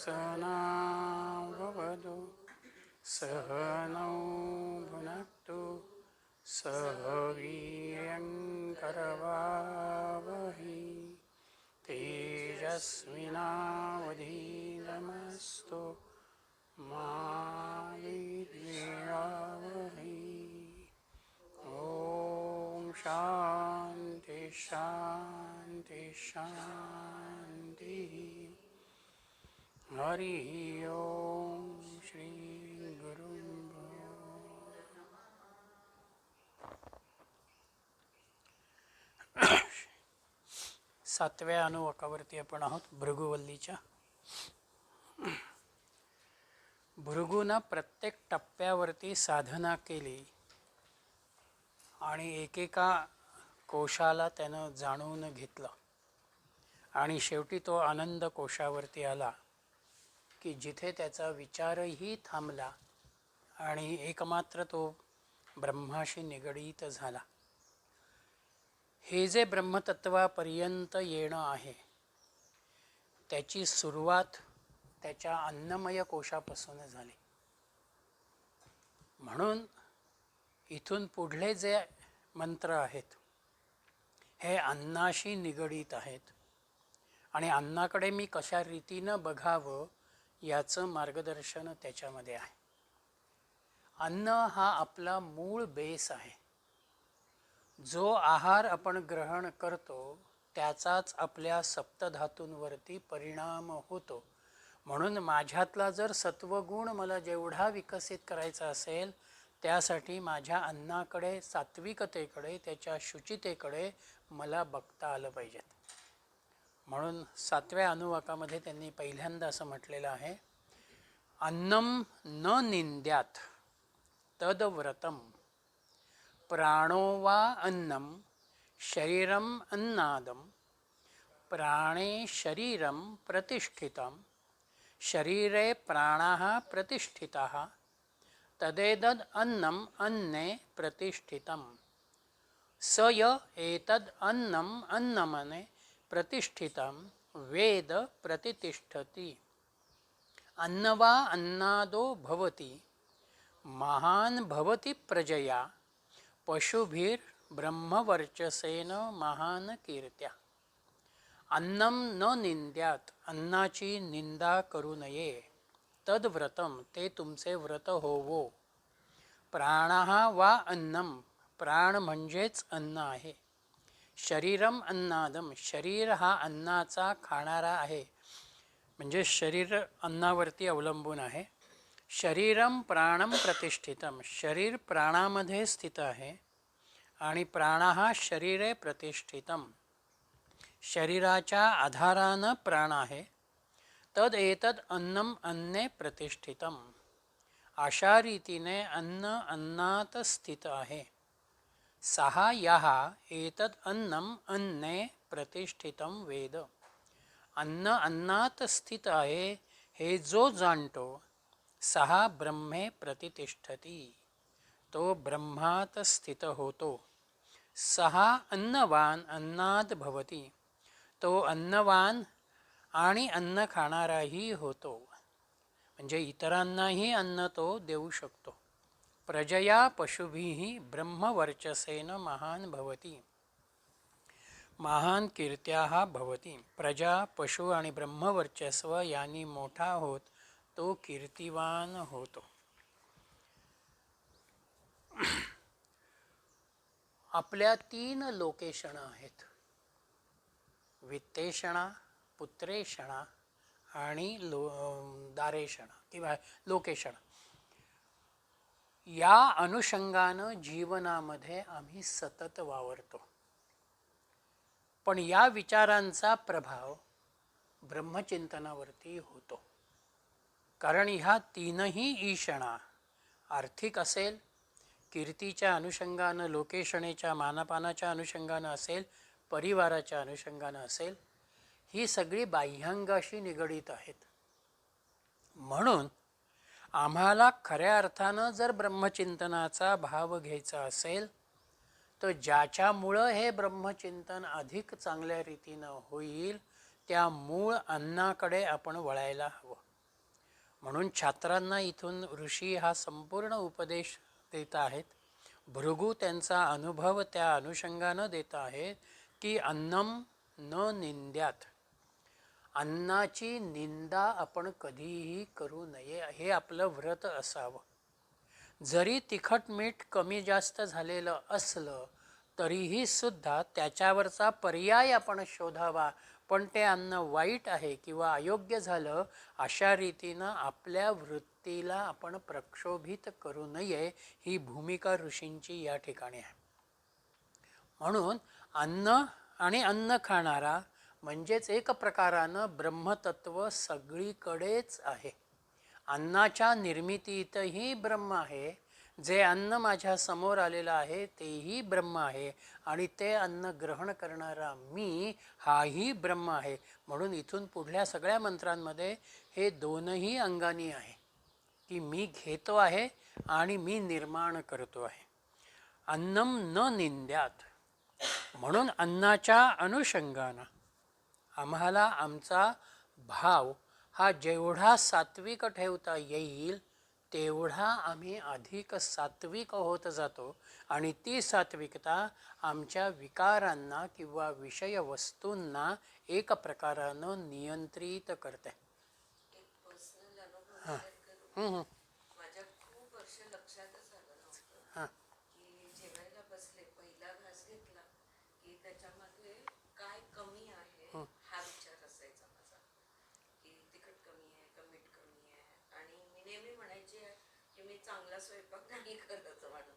सहनाववतु सहनौ भुनक्तु सह वीर्यङ्करवावहै तेजस्विनावधीतमस्तु मा विद्विषावहै। ॐ शान्ति शान्ति शान्तिः। हरि ओम श्री गुरु सातव्या अनुवाकावरती आपण आहोत भृगुवल्लीच्या. भृगूनं प्रत्येक टप्प्यावरती साधना केली आणि एकेका कोशाला त्यानं जाणून घेतलं आणि शेवटी तो आनंद कोशावरती आला की जिथे त्याचा विचारही थांबला आणि एकमात्र तो ब्रह्माशी निगडीत झाला. हे जे ब्रह्मतत्वापर्यंत येणं आहे त्याची सुरुवात त्याच्या अन्नमय कोशापासून झाली. म्हणून इथून पुढले जे मंत्र आहेत हे अन्नाशी निगडीत आहेत आणि अन्नाकडे मी कशा रीतीनं बघावं याचं मार्गदर्शन त्याच्यामध्ये आहे. अन्न हा आपला मूळ बेस आहे. जो आहार आपण ग्रहण करतो त्याचाच आपल्या सप्तधातूंवरती परिणाम होतो. म्हणून माझ्यातला जर सत्वगुण मला जेवढा विकसित करायचा असेल त्यासाठी माझ्या अन्नाकडे, सात्विकतेकडे, त्याच्या शुचितेकडे मला बघता आलं पाहिजे. म्हणून सातव्या अनुवाकामध्ये त्यांनी पहिल्यांदा असं म्हटलेलं आहे, अन्नम न निंद्यात तद्व्रतम प्राणो वा अन्नम शरीरम अन्नादम प्राणे शरीरम प्रतिष्ठितम शरीरे प्राणाः प्रतिष्ठिताः तदेतद् अन्नम अन्ने प्रतिष्ठितम स य एतद् अन्नम अन्नमने प्रतिष्ठितम वेद प्रतिष्ठति. अन्न वा अन्नादो भवति महान् भवति प्रजया पशुभिर ब्रह्मवर्चसेन महान कीर्त्या. अन्नम न निंद्यात, अन्नाची निंदा करू नये. तद्व्रतम, ते तुमचे व्रत होवो. प्राणः वा अन्नम, प्राण म्हणजेच अन्न आहे. शरीरम अन्नादम, शरीर हा अन्नाचा खाणारा आहे म्हणजे शरीर अन्नावरती अवलंबून आहे. शरीरम प्राणम प्रतिष्ठितम, शरीर प्राणामध्ये स्थित आहे आणि प्राणः शरीरे प्रतिष्ठितम, शरीराच्या आधारानं प्राण आहे. तद एतद अन्नम अन्ने प्रतिष्ठितम, अशा रीतीने अन्न अन्नात स्थित आहे. सहा याः एतद अन्नम अन्ने प्रतिष्ठितम वेद, अन्न अन्नात स्थित आहे हे जो जाणतो सहा ब्रह्मे प्रतिष्ठती, तो ब्रह्मात स्थित होतो. सहा अन्नवान अन्नात भवती, तो अन्नवान आणि अन्न खाणाराही होतो म्हणजे इतरांनाही अन्न तो देऊ शकतो. प्रजया पशुभिः ब्रह्मवर्चसेन महान भवती महान कीर्त्याः भवती. प्रजा, पशु आणि ब्रह्मवर्चस्व यांनी मोठा होत तो कीर्तिवान होतो. आपल्या 3 लोकेशणा आहेत, वित्तेषणा, पुत्रेषणा आणि दारेषणा किंवा लोकेशणा. या अनुषंगानं जीवनामध्ये आम्ही सतत वावरतो. पण या विचारांचा प्रभाव ब्रह्मचिंतनावरती होतो. कारण ह्या 3ही ईषणा आर्थिक असेल, कीर्तीच्या अनुषंगानं, लोकेशणेच्या मानपानाच्या अनुषंगानं असेल, परिवाराच्या अनुषंगानं असेल, ही सगळी बाह्यांगाशी निगडीत आहेत. म्हणून आम्हाला खऱ्या अर्थानं जर ब्रह्मचिंतनाचा भाव घ्यायचा असेल तर ज्याच्यामुळं हे ब्रह्मचिंतन अधिक चांगल्या रीतीनं होईल त्या मूळ अन्नाकडे आपण वळायला हवं. म्हणून छात्रांना इथून ऋषी हा संपूर्ण उपदेश देत आहेत. भृगु त्यांचा अनुभव त्या अनुषंगानं देत आहेत की अन्नम न निंद्यात, अन्नाची निंदा आपण कधीही करू नये, हे आपलं व्रत असावं. जरी तिखट मीठ कमी जास्त झालेलं असलं तरीही सुद्धा त्याच्यावरचा पर्याय आपण शोधावा. पण ते अन्न वाईट आहे किंवा अयोग्य झालं अशा रीतीनं आपल्या वृत्तीला आपण प्रक्षोभित करू नये, ही भूमिका ऋषींची या ठिकाणी आहे. म्हणून अन्न आणि अन्न खाणारा म्हणजेच एक प्रकारानं ब्रह्मतत्व सगळीकडेच आहे. अन्नाच्या निर्मितीतही ब्रह्म आहे. जे अन्न माझ्या समोर आलेलं आहे तेही ब्रह्म आहे आणि ते अन्न ग्रहण करणारा मी हाही ब्रह्म आहे. म्हणून इथून पुढल्या सगळ्या मंत्रांमध्ये हे दोनही अंगानी आहे की मी घेतो आहे आणि मी निर्माण करतो आहे. अन्नम न निंद्यात, म्हणून अन्नाच्या अनुषंगानं आम्हाला आमचा भाव हा जेवढा सात्विक ठेवता येईल तेवढा आम्ही अधिक सात्विक होत जातो आणि ती सात्विकता आमच्या विकारांना किंवा विषय वस्तूंना एक प्रकारानं नियंत्रित करते. हां माझ्या खूप वर्ष लक्षातच आलं नव्हतं की जेवायला बसले, पहिला घास घेतला की त्याच्यामध्ये काय कमी आहे हा विचार असायचा माझा, की तिखट कमी आहे का मीठ कमी आहे. आणि मी नेहमी म्हणायची की मी चांगला स्वयंपाक नाही करत म्हणून.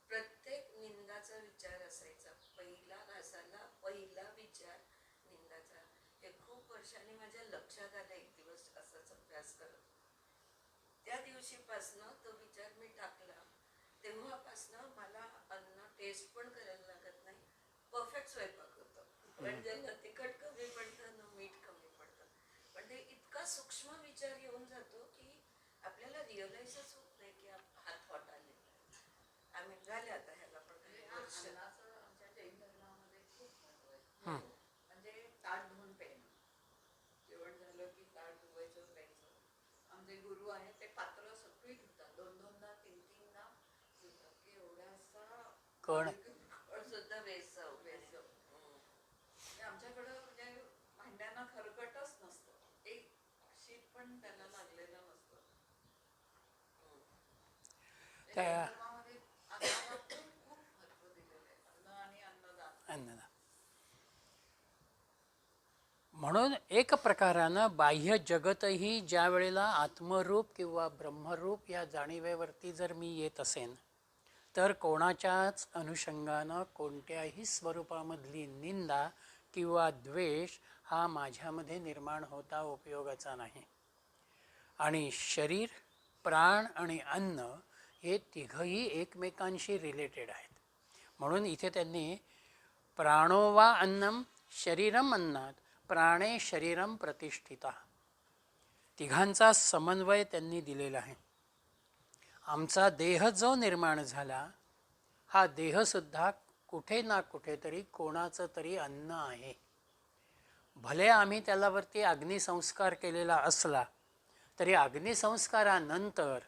प्रत्येक निंदाचा विचार असायचा, पहिला घासाला पहिला विचार निंदाचा. हे खूप वर्षांनी माझ्या लक्षात आलं एक दिवस असाच अभ्यास करत. त्या दिवशीपासनं तो विचार मी टाकला. तेव्हापासनं मला अन्न टेस्ट पण करायला लागत नाही, परफेक्ट स्वयंपाक होतो. म्हणजे ना तिखट कमी पडतं ना मीठ कमी पडतं. पण ते इतका सूक्ष्म विचार येऊन जातो की आपल्याला रिअलाइजच होत नाही की हा थॉट आलेला आहे. आम्ही झाले आता ह्याला पण काही वर्ष. आमच्या जैन धर्मामध्ये खूप महत्व आहे. म्हणजे ताट धुवून प्यायचं, जेवण झालं की ताट धुवायचं प्यायचं. आमचे गुरु आहेत ते पात्र सगळी धुतात, 2-2दा 3-3दा धुतात की एवढासा कण सुद्धा वेसाव. आमच्याकडं म्हणजे भांड्यांना खरकटच नसतं, एक शीत पण त्याला लागलेलं नसतं. त्या धर्मामध्ये अन्नाला खूप महत्व दिलेलं आहे, अन्न आणि अन्नदान. म्हणून एक प्रकारानं बाह्य जगतही ज्या वेळेला आत्मरूप किंवा ब्रह्मरूप या जाणीवेवरती जर मी येत असेन तर कोणाच्याच अनुषंगानं कोणत्याही स्वरूपामधली निंदा किंवा द्वेष हा माझ्यामध्ये निर्माण होता उपयोगाचा नाही. आणि शरीर, प्राण आणि अन्न हे तिघंही एकमेकांशी रिलेटेड आहेत. म्हणून इथे त्यांनी प्राणो वा अन्नम शरीरम अन्नात प्राणे शरीरम प्रतिष्ठिता, तिघांचा समन्वय त्यांनी दिलेला आहे. आमचा देह जो निर्माण झाला हा देहसुद्धा कुठे ना कुठेतरी कोणाचं तरी अन्न आहे. भले आम्ही त्यालावरती अग्निसंस्कार केलेला असला तरी अग्निसंस्कारानंतर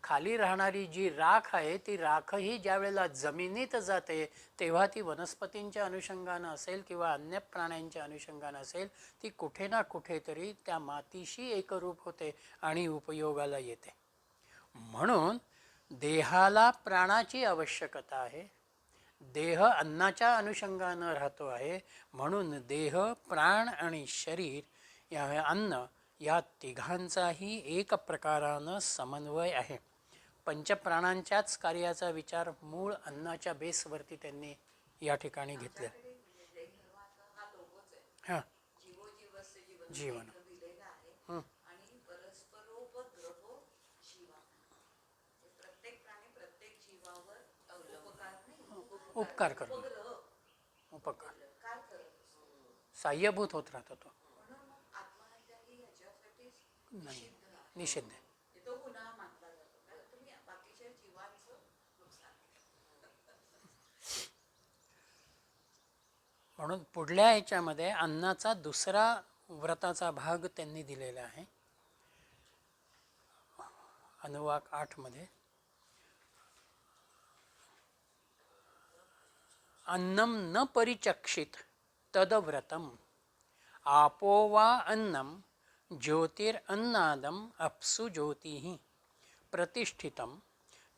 खाली राहणारी जी राख आहे ती राखही ज्या वेळेला जमिनीत जाते तेव्हा ती वनस्पतींच्या अनुषंगानं असेल किंवा अन्य प्राण्यांच्या अनुषंगानं असेल, ती कुठे ना कुठेतरी त्या मातीशी एकरूप होते आणि उपयोगाला येते. म्हणून देहाला प्राणाची आवश्यकता आहे, देह अन्नाच्या अनुषंगानं राहतो आहे. म्हणून देह, प्राण आणि शरीर या अन्न या तिघांचाही एक प्रकारानं समन्वय आहे. पंचप्राणांच्याच कार्याचा विचार मूळ अन्नाच्या बेसवरती त्यांनी या ठिकाणी घेतले. हां जीवन दिलेलं आहे आणि परस्परोपद्रवो जीवा, प्रत्येक प्राणी प्रत्येक जीवावर उपकार करतो, उपकार साह्यभूत होत राहतो तो. निषिद्ध आहे. तो गुन्हा मानला जातो, कारण तुम्ही बाकीच्या जीवांचं नुकसान केलं. म्हणून पुढल्या ह्याच्यामध्ये अन्नाचा दुसरा व्रताचा भाग त्यांनी दिलेला आहे. अनुवाक 8मध्ये अन्नम न परिचक्षित तदव्रतम आपो वा अन्नम ज्योतिरन्नादम अप्सु ज्योतिः प्रतिष्ठितम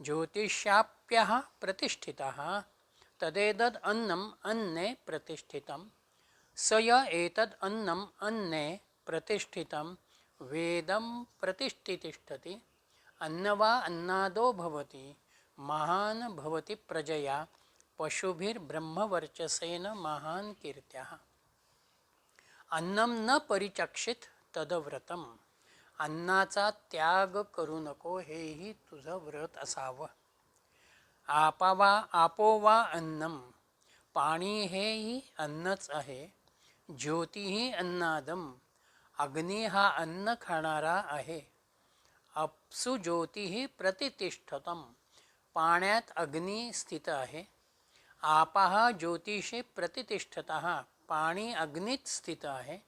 ज्योतिष्याप्यः प्रतिष्ठितः तदेतद् अन्नम अन्ने प्रतिष्ठितम स य एतद् अन्नम अन्ने प्रतिष्ठितम वेदम प्रतिष्ठितिष्ठति अन्नवा अन्नादो भवति महान भवति प्रजया पशुभिर्ब्रह्मवर्चसेन महान कीर्त्या अन्नम न परिचक्षित तदव्रतम अन्नाचा त्याग करू नको हेही तुझं व्रत असावं. आपो वा अन्नम पाणी हेही अन्नच आहे. ज्योतिही अन्नादम अग्नी हा अन्न खाणारा आहे. अप्सु ज्योतिही प्रतिष्ठितम पाण्यात अग्नी स्थित आहे. आपः ज्योतिषी प्रतिष्ठतः पाणी अग्नीत स्थित आहे.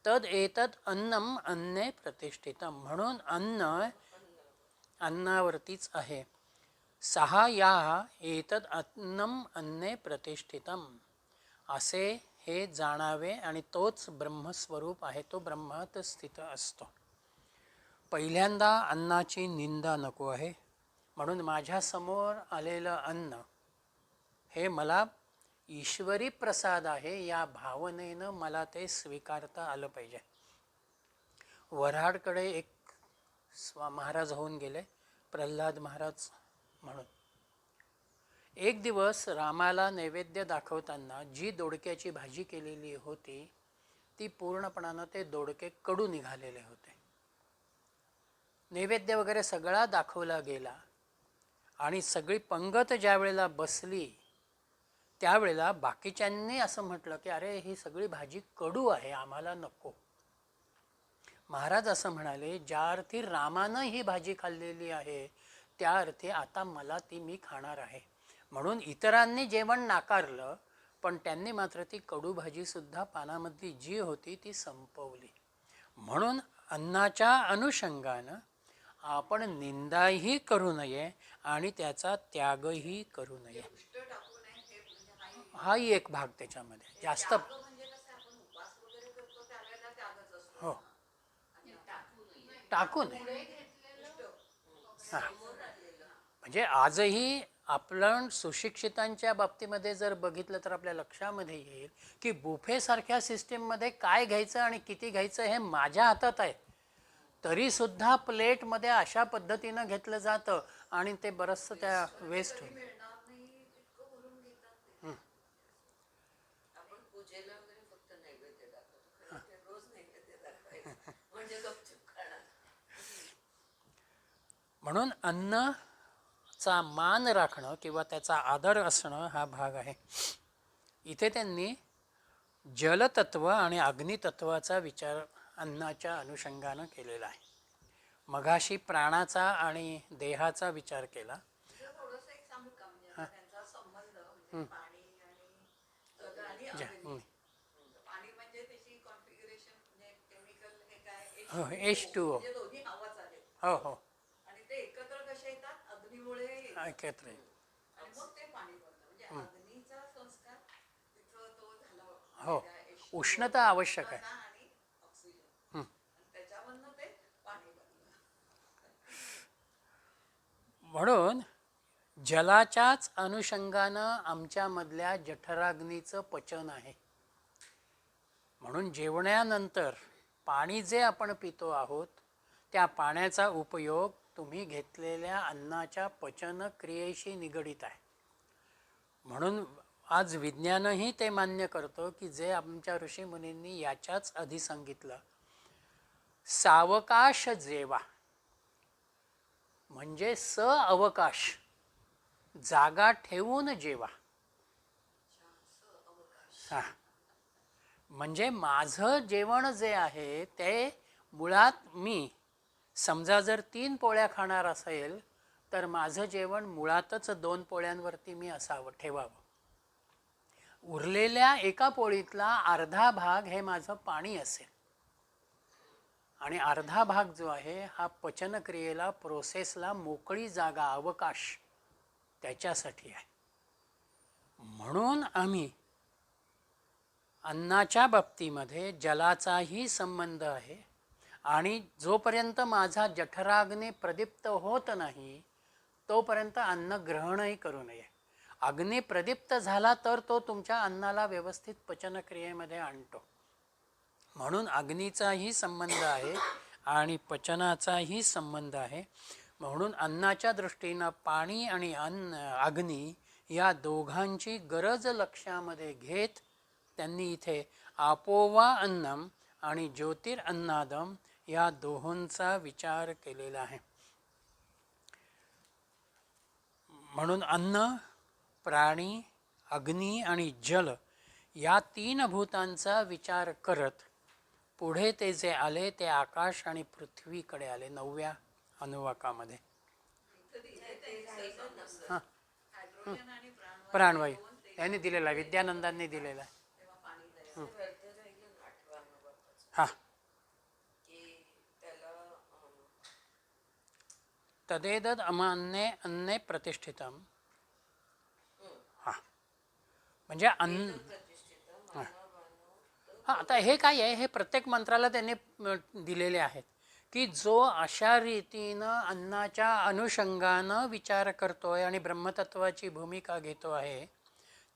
तद एतद अन्नम अन्ने प्रतिष्ठितम म्हणून अन्न अन्नावरतीच आहे. सहा या एतद अन्नम अन्ने प्रतिष्ठितम असे हे जाणावे आणि तोच ब्रह्मस्वरूप आहे. तो ब्रह्मात स्थित असतो. पहिल्यांदा अन्नाची निंदा नको आहे. म्हणून माझ्यासमोर आलेलं अन्न हे मला ईश्वरी प्रसाद आहे या भावनेनं मला ते स्वीकारता आलं पाहिजे. वऱ्हाडकडे एक महाराज होऊन गेले, प्रल्हाद महाराज म्हणून. एक दिवस रामाला नैवेद्य दाखवताना जी दोडक्याची भाजी केलेली होती ती पूर्णपणानं ते दोडके कडू निघालेले होते. नैवेद्य वगैरे सगळा दाखवला गेला आणि सगळी पंगत ज्या वेळेला बसली त्यावेळेला बाकीच्यांनी असं म्हटलं की अरे ही सगळी भाजी कडू आहे, आम्हाला नको. महाराज असं म्हणाले, ज्या अर्थी रामानं ही भाजी खाल्लेली आहे त्या अर्थी आता मला ती मी खाणार आहे. म्हणून इतरांनी जेवण नाकारलं पण त्यांनी मात्र ती कडू भाजीसुद्धा पानामधली जी होती ती संपवली. म्हणून अन्नाच्या अनुषंगानं आपण निंदाही करू नये आणि त्याचा त्यागही करू नये. हाही एक भाग त्याच्यामध्ये जास्त हो टाकू नये. हां म्हणजे आजही आपण सुशिक्षितांच्या बाबतीमध्ये जर बघितलं तर आपल्या लक्षामध्ये येईल की बुफेसारख्या सिस्टीममध्ये काय घ्यायचं आणि किती घ्यायचं हे माझ्या हातात आहे. तरीसुद्धा प्लेटमध्ये अशा पद्धतीनं घेतलं जातं आणि ते बरंचसं त्या वेस्ट होईल. आपण पूजेला वगैरे फक्त नैवेद्य दाखवतो, ते रोज नैवेद्य दाखवायचं म्हणजे गपचूप खाणार. म्हणून अन्नाचा मान राखणं किंवा त्याचा आदर असणं हा भाग आहे. इथे त्यांनी जलतत्व आणि अग्नितत्वाचा विचार अन्नाच्या अनुषंगानं केलेला आहे. मघाशी प्राणाचा आणि देहाचा विचार केला. थोडंसं एक सांगू का म्हणजे त्यांचा संबंध म्हणजे पाणी आणि अग्नी. पाणी म्हणजे त्याची कॉन्फिगरेशन म्हणजे केमिकल हे काय H2O म्हणजे दोन्ही हवाच आहे. हो हो आणि ते एकत्र कसे येतात अग्नीमुळे एकत्र आणि मग ते पाणी बनतं. म्हणजे अग्नीचा संस्कार तिथं तो झाला. हो उष्णता आवश्यक आहे. आणि ऑक्सिजन त्याच्यावरनं ते पाणी बनलं. म्हणून जलाच्याच अनुषंगानं आमच्यामधल्या जठराग्नीचं पचन आहे. म्हणून जेवणानंतर पाणी जे आपण पितो आहोत त्या पाण्याचा उपयोग तुम्ही घेतलेल्या अन्नाच्या पचन क्रियेशी निगडित आहे. म्हणून आज विज्ञानही ते मान्य करतं की जे आमच्या ऋषीमुनींनी याच्याच आधी सांगितलं, सावकाश जेवा म्हणजे अवकाश जागा ठेवून जेवा. हां म्हणजे माझं जेवण जे आहे ते मुळात मी समजा जर 3 पोळ्या खाणार असेल तर माझं जेवण मुळातच 2 पोळ्यांवरती मी असावं ठेवावं. उरलेल्या एका पोळीतला अर्धा भाग हे माझं पाणी असेल. आणि अर्धा भाग जो आहे हा पचनक्रियेला, प्रोसेसला मोकळी जागा, अवकाश त्याच्यासाठी आहे. म्हणून आम्ही अन्नाच्या बाबतीमध्ये जलाचाही संबंध आहे आणि जोपर्यंत माझा जठराग्नी प्रदीप्त होत नाही तोपर्यंत अन्न ग्रहणही करू नये. अग्नी प्रदीप्त झाला तर तो तुमच्या अन्नाला व्यवस्थित पचनक्रियेमध्ये आणतो. म्हणून अग्नीचाही संबंध आहे आणि पचनाचाही संबंध आहे. म्हणून अन्नाच्या दृष्टीनं पाणी आणि अग्नी या दोघांची गरज लक्षामध्ये घेत त्यांनी इथे आपोवा अन्नम आणि ज्योतिरन्नादम या दोहोंचा विचार केलेला आहे. म्हणून अन्न, प्राणी, अग्नी आणि जल या 3 भूतांचा विचार करत पुढे ते जे आले ते आकाश आणि पृथ्वीकडे आले 9व्या अनुवाकामध्ये. हां, हायड्रोजन आणि प्राणवायू यांनी दिलेला आहे, विद्यानंदांनी दिलेला आहे. तेव्हा पाणी तयार हां, की त्याला तदेदद अन्ने अन्ने प्रतिष्ठितम. हां, म्हणजे अन्न. हां, आता हे काय आहे, हे प्रत्येक मंत्राला त्यांनी दिलेले आहेत की जो अशा रीतीनं अन्नाच्या अनुषंगानं विचार करतोय आणि ब्रह्मतत्वाची भूमिका घेतो आहे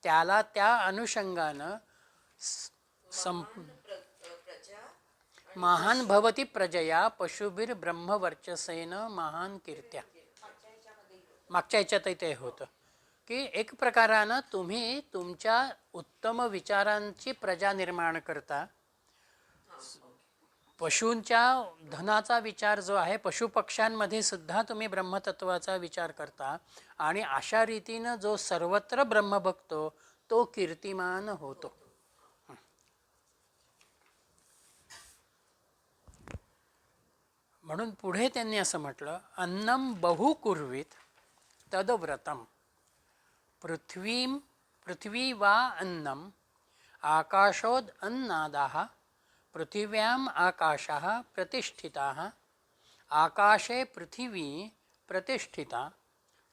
त्याला त्या अनुषंगानं महान भवती प्रजया पशुभिर ब्रह्मवर्चसेन महान कीर्त्या. मागच्या ह्याच्यातही ते होतं की एक प्रकारानं तुम्ही तुमच्या उत्तम विचारांची प्रजा निर्माण करता. पशूंच्या धनाचा विचार जो आहे, पशुपक्ष्यांमध्ये सुद्धा तुम्ही ब्रह्मतत्वाचा विचार करता आणि अशा रीतीनं जो सर्वत्र ब्रह्म बघतो तो कीर्तिमान होतो. म्हणून पुढे त्यांनी असं म्हटलं, अन्नम बहु कुर्वीत तदव्रतम पृथ्वी वा अन्नम आकाशोद अन्नादाः पृथिव्याम आकाशः प्रतिष्ठिताः आकाशे पृथिवी प्रतिष्ठिता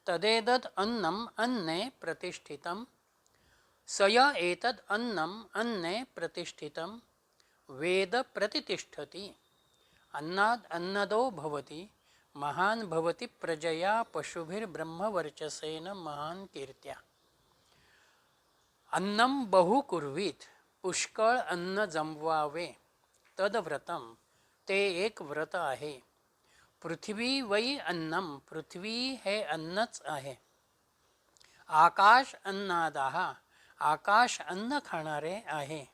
तदेदत् अन्नम अन्ने प्रतिष्ठितं सय एतद् अन्नम अन्ने प्रतिष्ठितं वेद प्रतिष्ठति अन्नाद् अन्नदो भवति महान भवति प्रजया पशुभिर्ब्रह्मवर्चसेन महान कीर्त्या. अन्नम बहु कुर्वीत, पुष्कळ अन्न जमवावे, तदव्रतम ते एक व्रत आहे. पृथ्वी वै अन्नम, पृथ्वी हे अन्नच आहे. आकाश अन्नादाः, आकाश अन्न खाणारे आहे.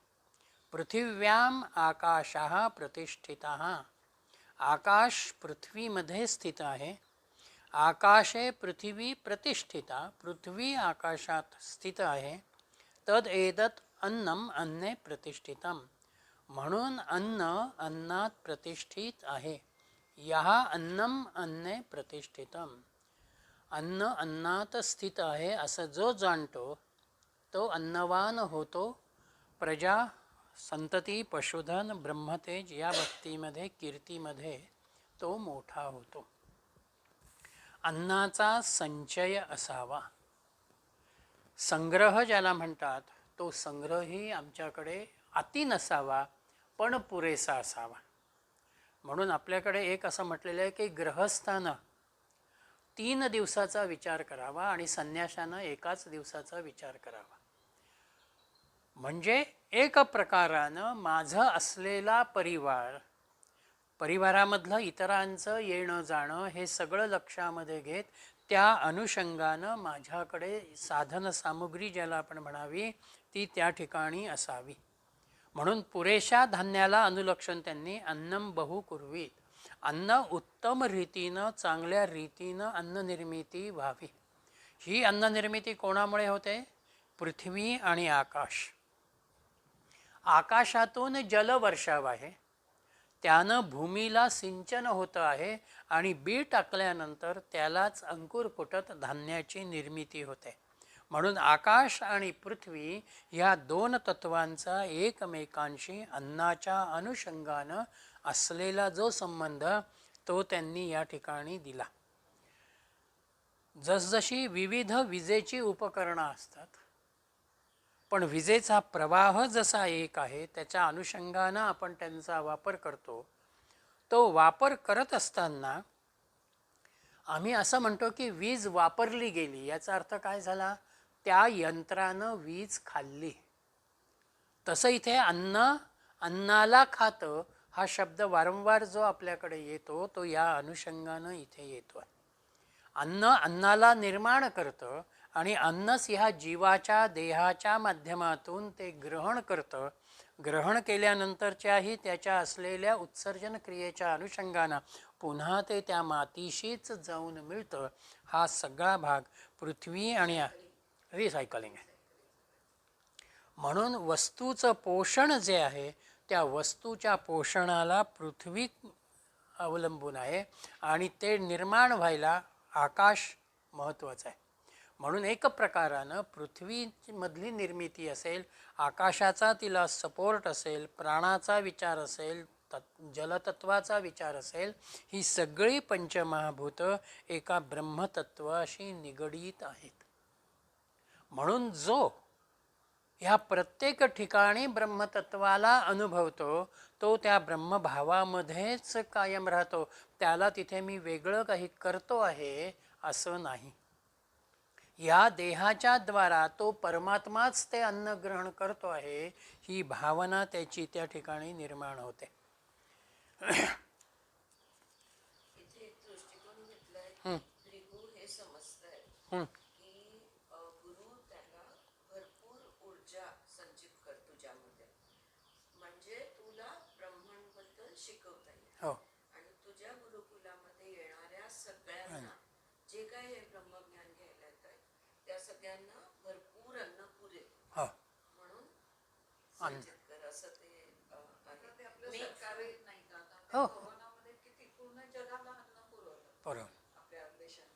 पृथिव्याम आकाशः प्रतिष्ठितः, आकाश पृथ्वीमध्ये स्थित आहे. आकाशे पृथ्वी प्रतिष्ठिता, पृथ्वी आकाशात स्थित आहे. तद एदत अन्नम अन्ने प्रतिष्ठितम, म्हणून अन्न अन्नात प्रतिष्ठित आहे. यह अन्नम अन्ने प्रतिष्ठितम, अन्न अन्नात स्थित आहे असं जो जाणतो तो अन्नवान होतो. प्रजा, संतती, पशुधन, ब्रह्मतेज या भक्तीमध्ये, कीर्तीमध्ये तो मोठा होतो. अन्नाचा संचय असावा, संग्रह ज्याला म्हणतात तो संग्रहही आमच्याकडे अति नसावा पण पुरेसा असावा. म्हणून आपल्याकडे एक असं म्हटलेलं आहे की गृहस्थानं 3 दिवसाचा विचार करावा आणि संन्याशानं 1 दिवसाचा विचार करावा. म्हणजे एक प्रकारानं माझं असलेला परिवारामधलं इतरांचं येणं जाणं हे सगळं लक्षामध्ये घेत त्या अनुषंगानं माझ्याकडे साधन सामुग्री ज्याला आपण म्हणावी ती त्या ठिकाणी असावी. म्हणून पुरेशा धान्याला अनुलक्षण त्यांनी अन्नम बहु कुर्वीत, अन्न उत्तम रीतीनं, चांगल्या रीतीनं अन्ननिर्मिती व्हावी. ही अन्ननिर्मिती कोणामुळे होते? पृथ्वी आणि आकाश. आकाशातून जलवर्षाव आहे, त्यानं भूमीला सिंचन होतं आहे आणि बी टाकल्यानंतर त्यालाच अंकुर फुटत धान्याची निर्मिती होते. म्हणून आकाश आणि पृथ्वी या 2 तत्वांचा एकमेकांशी अन्नाच्या अनुषंगानं असलेला जो संबंध तो त्यांनी या ठिकाणी दिला. जसजशी विविध विजेची उपकरणं असतात, पण विजेचा प्रवाह जसा एक आहे त्याच्या अनुषंगानं आपण त्यांचा वापर करतो. तो वापर करत असताना आम्ही असं म्हणतो की वीज वापरली गेली. याचा अर्थ काय झाला? त्या यंत्रानं वीज खाल्ली. तसं इथे अन्नाला खातं हा शब्द वारंवार जो आपल्याकडे येतो तो या अनुषंगानं इथे येतो. अन्नाला निर्माण करतं आणि अन्नच ह्या जीवाच्या देहाच्या माध्यमातून ते ग्रहण करतं. ग्रहण केल्यानंतरच्याही त्याच्या असलेल्या उत्सर्जन क्रियेच्या अनुषंगानं पुन्हा ते त्या मातीशीच जाऊन मिळतं. हा सगळा भाग पृथ्वी आणि रिसायकलिंग आहे. म्हणून वस्तूचं पोषण जे आहे त्या वस्तूच्या पोषणाला पृथ्वी अवलंबून आहे आणि ते निर्माण व्हायला आकाश महत्त्वाचं आहे. म्हणून एक प्रकारानं पृथ्वीमधली निर्मिती असेल, आकाशाचा तिला सपोर्ट असेल, प्राणाचा विचार असेल, जलतत्वाचा विचार असेल, ही सगळी पंचमहाभूतं एका ब्रह्मतत्वाशी निगडीत आहेत. म्हणून जो ह्या प्रत्येक ठिकाणी ब्रह्मतत्वाला अनुभवतो तो त्या ब्रह्मभावामध्येच कायम राहतो. त्याला तिथे मी वेगळं काही करतो आहे असं नाही. या देहाच्या द्वारा तो परमात्माच ते अन्न ग्रहण करतो आहे ही भावना त्याची त्या ठिकाणी निर्माण होते. इथे एक दृष्टिकोन घेतलाय. भृगू हे समजताय की गुरु त्याला भरपूर ऊर्जा संचित कर तुझ्यामध्ये, म्हणजे तुला ब्रह्मांबद्दल शिकवता येईल. आणि तुझ्या गुरुकुलामध्ये येणाऱ्या सगळ्यांना जे काय हे ब्रह्मज्ञान घ्यायला येत आहे त्या सगळ्यांना भरपूर अन्न पुरेल म्हणून संचित कर असं ते आपलं सरकारही नाही का? आता कोरोनामध्ये किती पूर्ण जगाला अन्न पुरवलं आपल्या देशात.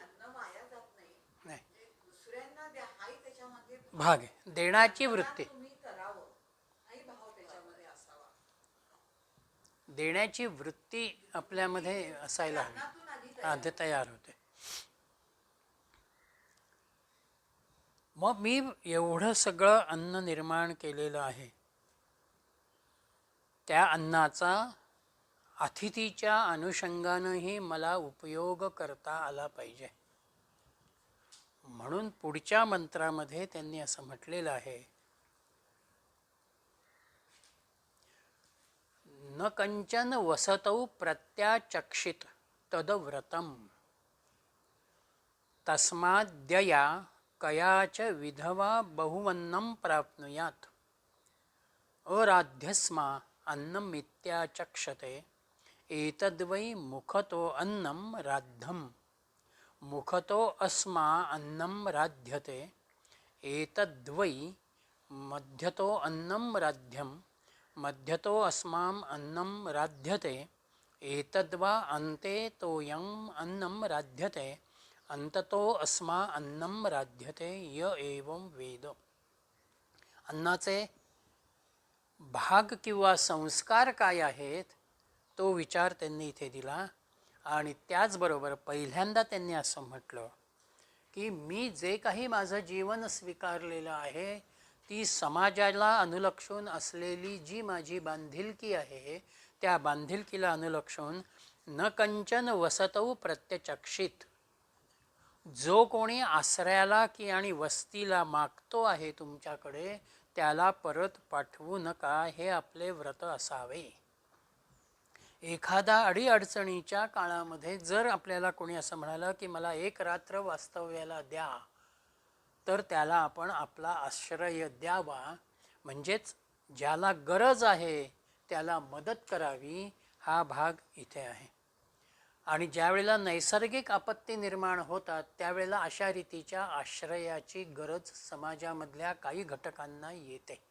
अन्न वाया जात नाही, दुसऱ्यांना द्या हाही त्याच्यामध्ये भाग आहे. देण्याची वृत्ती, तुम्ही करावं हाही भाव त्याच्यामध्ये असावा. देण्याची वृत्ती आपल्यामध्ये असायला हवी, आधी तयार होते. मग मी एवढं सगळं अन्न निर्माण केलेलं आहे, त्या अन्नाचा अतिथीच्या अनुषंगानंही मला उपयोग करता आला पाहिजे. म्हणून पुढच्या मंत्रामध्ये त्यांनी असं म्हटलेलं आहे, न कंचन वसतौ प्रत्याचक्षित तदव्रतम तस्माद्यया कयाच विधवा बहुवन्नं प्राप्नुयात् अराध्यस्मा अन्नमित्याचक्षते एतद्वै मुखतो अन्नं राद्धं मुखतो अस्मा अन्नं राध्यते एतद्वै मध्यतो अन्नं राध्यं मध्यतो अस्माम् अन्नं राध्यते एतद्वा अन्ते तोयम् अन्नं राध्यते अंततो अस्मा अन्नं राध्यते य एवं वेद. अन्नाचे भाग किंवा संस्कार काय आहेत तो विचार त्यांनी इथे दिला. आणि त्याचबरोबर पहिल्यांदा त्यांनी असं म्हटलं की मी जे काही माझं जीवन स्वीकारलेलं आहे ती समाजाला अनुलक्षून असलेली जी माझी बांधिलकी आहे त्या बांधिलकीला अनुलक्षून न कंचन वसतौ प्रत्यचक्षित, जो कोणी आश्रयाला की आणि वस्तीला मागतो आहे तुमच्याकडे त्याला परत पाठवू नका, हे आपले व्रत असावे. एखादा अडीअडचणीच्या काळामध्ये जर आपल्याला कोणी असं म्हणालं की मला एक रात्र वास्तव्याला द्या, तर त्याला आपण आपला आश्रय द्यावा. म्हणजेच ज्याला गरज आहे त्याला मदत करावी, हा भाग इथे आहे. आणि ज्यावेळेला नैसर्गिक आपत्ती निर्माण होतात त्यावेळेला अशा रीतीच्या आश्रयाची गरज समाजामधल्या काही घटकांना येते.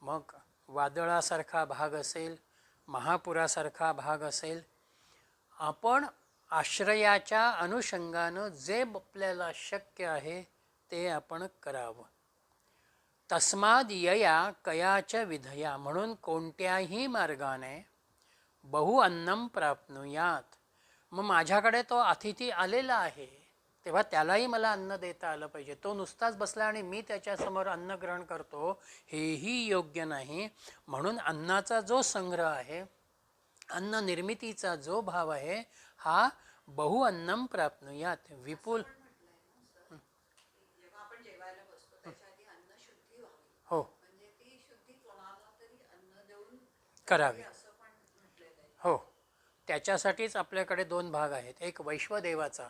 मग वादळासारखा भाग असेल, महापुरासारखा भाग असेल, आपण आश्रयाच्या अनुषंगानं जे आपल्याला शक्य आहे ते आपण करावं. तस्माद यया कयाच विधया, म्हणून कोणत्याही मार्गाने बहु अन्नम प्राप्नुयात. मग माझ्याकडे तो अतिथी आलेला आहे, तेव्हा त्यालाही मला अन्न देता आलं पाहिजे. तो नुसताच बसला आणि मी त्याच्यासमोर अन्न ग्रहण करतो, हेही योग्य नाही. म्हणून अन्नाचा जो संग्रह आहे, अन्न निर्मितीचा जो भाव आहे, हा बहु अन्नम प्राप्नुयात, विपुल. जेव्हा आपण जेवायला बसतो त्याच्या आधी अन्न शुद्धी व्हावी, हो, म्हणजे ती शुद्धी कोणाला तरी अन्न देऊन करावी. असं पण म्हटलेलं आहे. हो, त्याच्यासाठीच आपल्याकडे दोन भाग आहेत. एक वैश्वदेवाचा,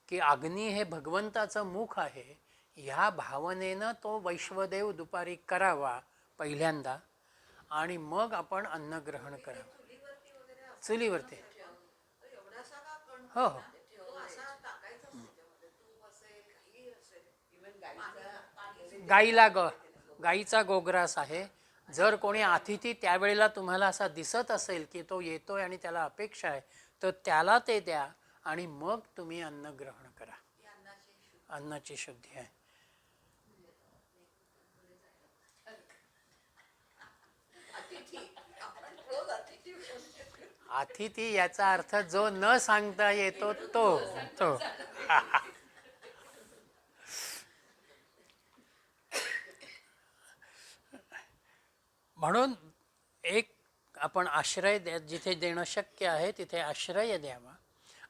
की अग्नी हे भगवंताचं मुख आहे, ह्या भावनेनं तो वैश्वदेव दुपारी करावा पहिल्यांदा, आणि मग आपण अन्न ग्रहण करावं. चुलीवरती वगैरे असं चुलीवरती. तर एवढासा का कण हो हो. तो असा टाकायचाच त्याच्यामध्ये, तूप असेल काही असेल, इव्हन पाणी गाईचा गोग्रास आहे. जर कोणी अतिथी त्यावेळेला तुम्हाला असा दिसत असेल की तो येतोय आणि त्याला अपेक्षा आहे, तर त्याला ते द्या आणि मग तुम्ही अन्न ग्रहण करा. अन्नाची शुद्धी आहे. अतिथी याचा अर्थ जो न सांगता येतो तो. म्हणून एक आपण आश्रय जिथे देणं शक्य आहे तिथे आश्रय द्यावा,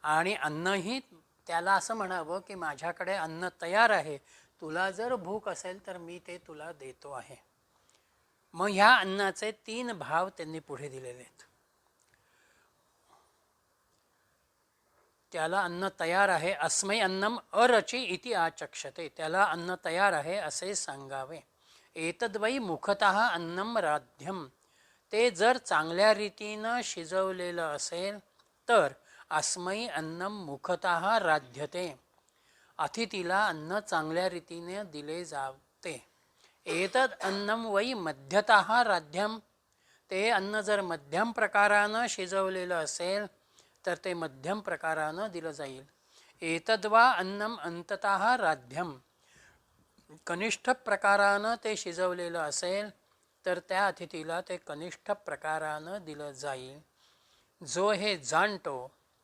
आणि अन्नही त्याला असं म्हणावं की माझ्याकडे अन्न तयार आहे, तुला जर भूक असेल तर मी ते तुला देतो आहे. मग ह्या अन्नाचे 3 भाव त्यांनी पुढे दिलेले आहेत. त्याला अन्न तयार आहे, अस्मै अन्नम अरची इति आचक्षते, त्याला अन्न तयार आहे असे सांगावे. एतद्वै मुखतः अन्नम राध्यम, ते जर चांगल्या रीतीनं शिजवलेलं असेल तर अस्मै अन्नम मुखतः राध्यते, अतिथीला अन्न चांगल्या रीतीने दिले जाते. एतद अन्नम वै मध्यतः राध्यम, ते अन्न जर मध्यम प्रकारानं शिजवलेलं असेल तर ते मध्यम प्रकारानं दिलं जाईल. एतद्वा अन्नम अंततः राध्यम, कनिष्ठ प्रकारानं ते शिजवलेलं असेल तर त्या अतिथीला ते कनिष्ठ प्रकारानं दिलं जाईल. जो हे जाणतो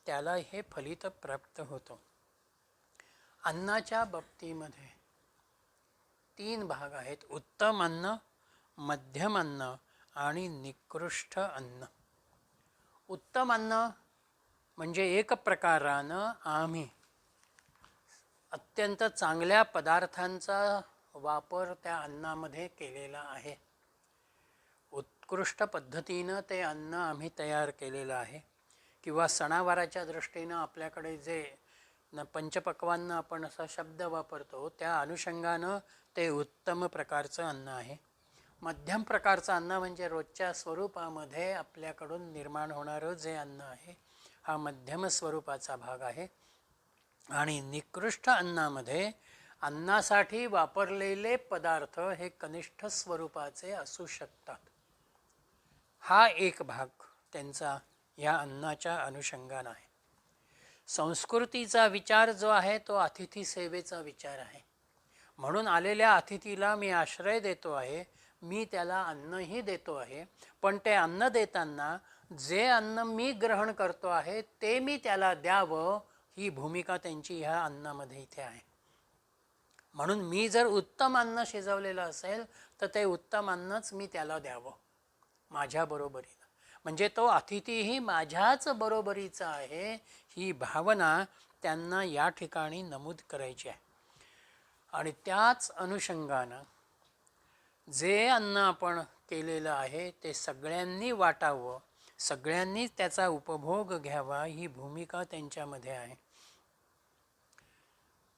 त्याला हे फलित प्राप्त होतं. अन्नाच्या बाबतीमध्ये 3 भाग आहेत: उत्तम अन्न, मध्यम अन्न आणि निकृष्ट अन्न. उत्तम अन्न म्हणजे एक प्रकारानं आम्ही अत्यंत चांगल्या पदार्थांचा वापर त्या अन्नामध्ये केलेला आहे. उत्कृष्ट पद्धतीनं ते अन्न आम्ही तयार केलेलं आहे. किंवा सणावाराच्या दृष्टीनं आपल्याकडे जे पंचपक्वान्न आपण असा शब्द वापरतो, त्या अनुषंगानं ते उत्तम प्रकारचं अन्न आहे. मध्यम प्रकारचं अन्न म्हणजे रोजच्या स्वरूपामध्ये आपल्याकडून निर्माण होणारं जे अन्न आहे, हा मध्यम स्वरूपाचा भाग आहे. आणि निकृष्ट अन्नामध्ये अन्नासाठी वापरलेले पदार्थ हे कनिष्ठ स्वरूपाचे असू शकतात. हा एक भाग त्यांचा या अन्नाच्या अनुषंगानं आहे. संस्कृतीचा विचार जो आहे तो अतिथी सेवेचा विचार आहे. म्हणून आलेल्या अतिथीला मी आश्रय देतो आहे, मी त्याला अन्नही देतो आहे, पण ते अन्न देताना जे अन्न मी ग्रहण करतो आहे ते मी त्याला द्यावं, ही भूमिका त्यांची ह्या अन्नामध्ये इथे आहे. म्हणून मी जर उत्तम अन्न शिजवलेलं असेल तर ते उत्तम अन्नच मी त्याला द्यावं माझ्या बरोबरीनं. म्हणजे तो अतिथीही माझ्याच बरोबरीचा आहे, ही भावना त्यांना या ठिकाणी नमूद करायची आहे. आणि त्याच अनुषंगानं जे अन्न आपण केलेलं आहे ते सगळ्यांनी वाटावं, सगळ्यांनी त्याचा उपभोग घ्यावा, ही भूमिका त्यांच्यामध्ये आहे.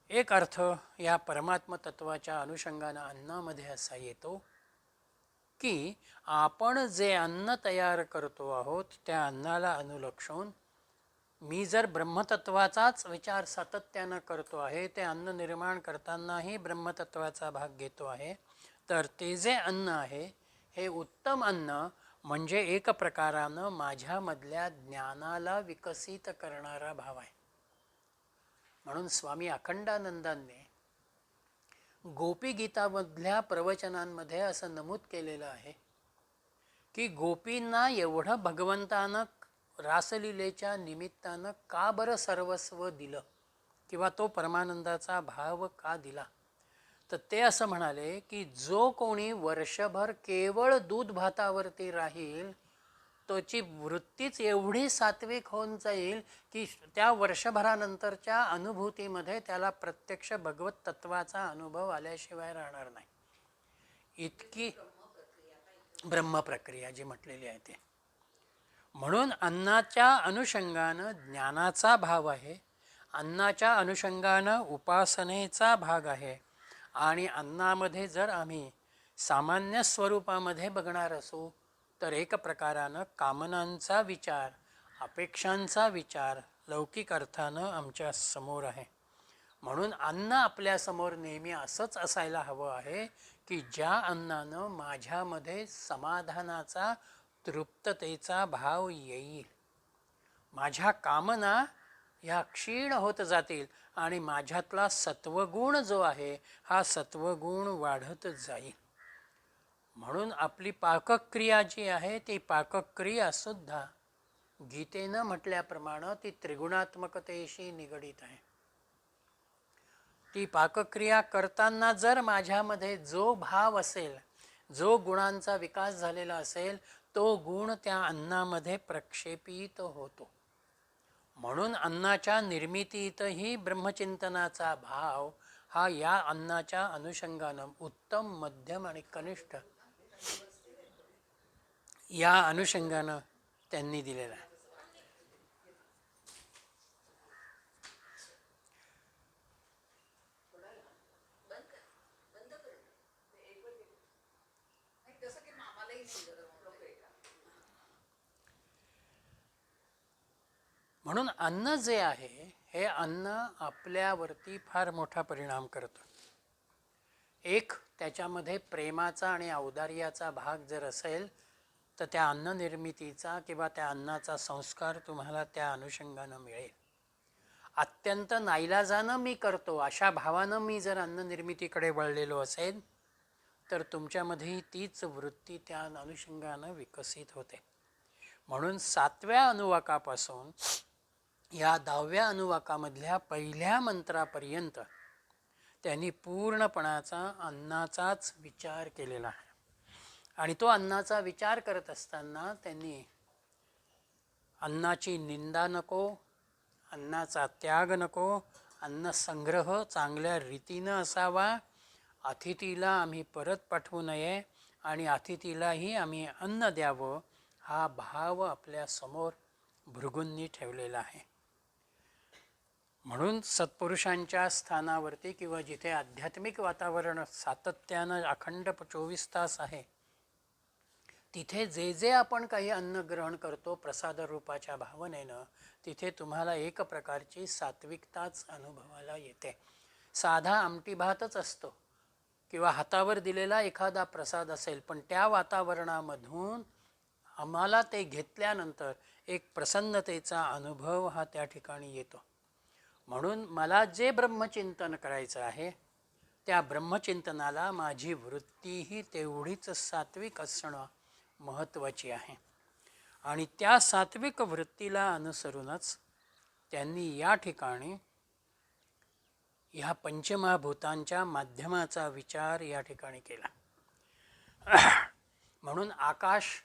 एक अर्थ या परमात्म तत्वाच्या अनुषंगानं अन्नामध्ये असा येतो की आपण जे अन्न तयार करतो आहोत त्या अन्नाला अनुलक्षून मी जर ब्रह्मतत्वाचाच विचार सातत्यानं करतो आहे, ते अन्न निर्माण करतानाही ब्रह्मतत्वाचा भाग घेतो आहे, तर ते जे अन्न आहे हे उत्तम अन्न म्हणजे एक प्रकारानं माझ्यामधल्या ज्ञानाला विकसित करणारा भाव आहे. म्हणून स्वामी अखंडानंदांनी गोपी गीतामधल्या प्रवचनांमध्ये असं नमूद केलेलं आहे की गोपींना एवढं भगवंतानं रासलीलेच्या निमित्तानं का बरं सर्वस्व दिलं किंवा तो परमानंदाचा भाव का दिला. तर ते असं म्हणाले की जो कोणी वर्षभर केवळ दूध भातावरती राहील त्याची वृत्तीच एवढी सात्विक होऊन जाईल की त्या वर्षभरानंतरच्या अनुभूतीमध्ये त्याला प्रत्यक्ष भगवत तत्वाचा अनुभव आल्याशिवाय राहणार नाही. इतकी ब्रह्मप्रक्रिया जी म्हटलेली आहे ते. म्हणून अन्नाच्या अनुषंगानं ज्ञानाचा भाव आहे, अन्नाच्या अनुषंगानं उपासनेचा भाग आहे. आणि अन्नामध्ये जर आम्ही सामान्य स्वरूपामध्ये बघणार असू तर एक प्रकारानं कामनांचा विचार, अपेक्षांचा विचार लौकिक अर्थानं आमच्या समोर आहे. म्हणून अन्न आपल्यासमोर नेहमी असंच असायला हवं आहे की ज्या अन्नानं माझ्यामध्ये समाधानाचा, तृप्ततेचा भाव येईल. माझ्या कामना ह्या क्षीण होत जातील आणि माझ्यातला सत्वगुण जो आहे हा सत्वगुण वाढत जाईल. म्हणून आपली पाकक्रिया जी आहे ती पाकक्रिया सुद्धा गीतेनं म्हटल्याप्रमाणे ती त्रिगुणात्मकतेशी निगडीत आहे. ती पाकक्रिया करताना जर माझ्यामध्ये जो भाव असेल, जो गुणांचा विकास झालेला असेल, तो गुण त्या अन्नामध्ये प्रक्षेपित होतो. म्हणून अन्नाच्या निर्मितीतही ब्रह्मचिंतनाचा भाव हा या अन्नाच्या अनुषंगानं उत्तम, मध्यम आणि कनिष्ठ या अनुषंगानं त्यांनी दिलेला आहे. जसं की मामालाही लोक येतात. म्हणून अन्न जे आहे हे अन्न आपल्यावरती फार मोठा परिणाम करतं. एक त्याच्यामध्ये प्रेमाचा आणि औदार्याचा भाग जर असेल तर त्या अन्न निर्मितीचा किंवा त्या अन्नाचा संस्कार तुम्हाला त्या अनुषंगानं मिळेल. अत्यंत नाईलाजानं मी करतो अशा भावानं मी जर अन्न निर्मितीकडे वळलेलो असेल तर तुमच्यामध्येही तीच वृत्ती त्या अनुषंगानं विकसित होते. म्हणून 7व्या अनुवाकापासून या 10व्या अनुवाकामधल्या पहिल्या मंत्रापर्यंत त्यांनी पूर्णपणाचा अन्नाचाच विचार केलेला आहे. आणि तो अन्नाचा विचार करत असताना त्यांनी अन्नाची निंदा नको, अन्नाचा त्याग नको, अन्नसंग्रह चांगल्या रीतीनं असावा, अतिथीला आम्ही परत पाठवू नये आणि अतिथीलाही आम्ही अन्न द्यावं हा भाव आपल्यासमोर भृगूंनी ठेवलेला आहे. म्हणून सत्पुरुषांच्या स्थानावरती किंवा जिथे आध्यात्मिक वातावरण सातत्यानं अखंड 24 तास आहे तिथे जे जे आपण काही अन्न ग्रहण करतो प्रसाद रूपाच्या भावनेनं तिथे तुम्हाला एक प्रकारची सात्विकताच अनुभवायला येते. साधा आमटी भातच असतो किंवा हातावर दिलेला एखादा प्रसाद असेल पण त्या वातावरणामधून आम्हाला ते घेतल्यानंतर एक प्रसन्नतेचा अनुभव हा त्या ठिकाणी येतो. म्हणून मला जे ब्रह्मचिंतन करायचं आहे त्या ब्रह्मचिंतनाला माझी वृत्तीही तेवढीच सात्विक असणं महत्त्वाची आहे. आणि त्या सात्विक वृत्तीला अनुसरूनच त्यांनी या ठिकाणी ह्या पंचमहाभूतांच्या माध्यमाचा विचार या ठिकाणी केला. म्हणून आकाश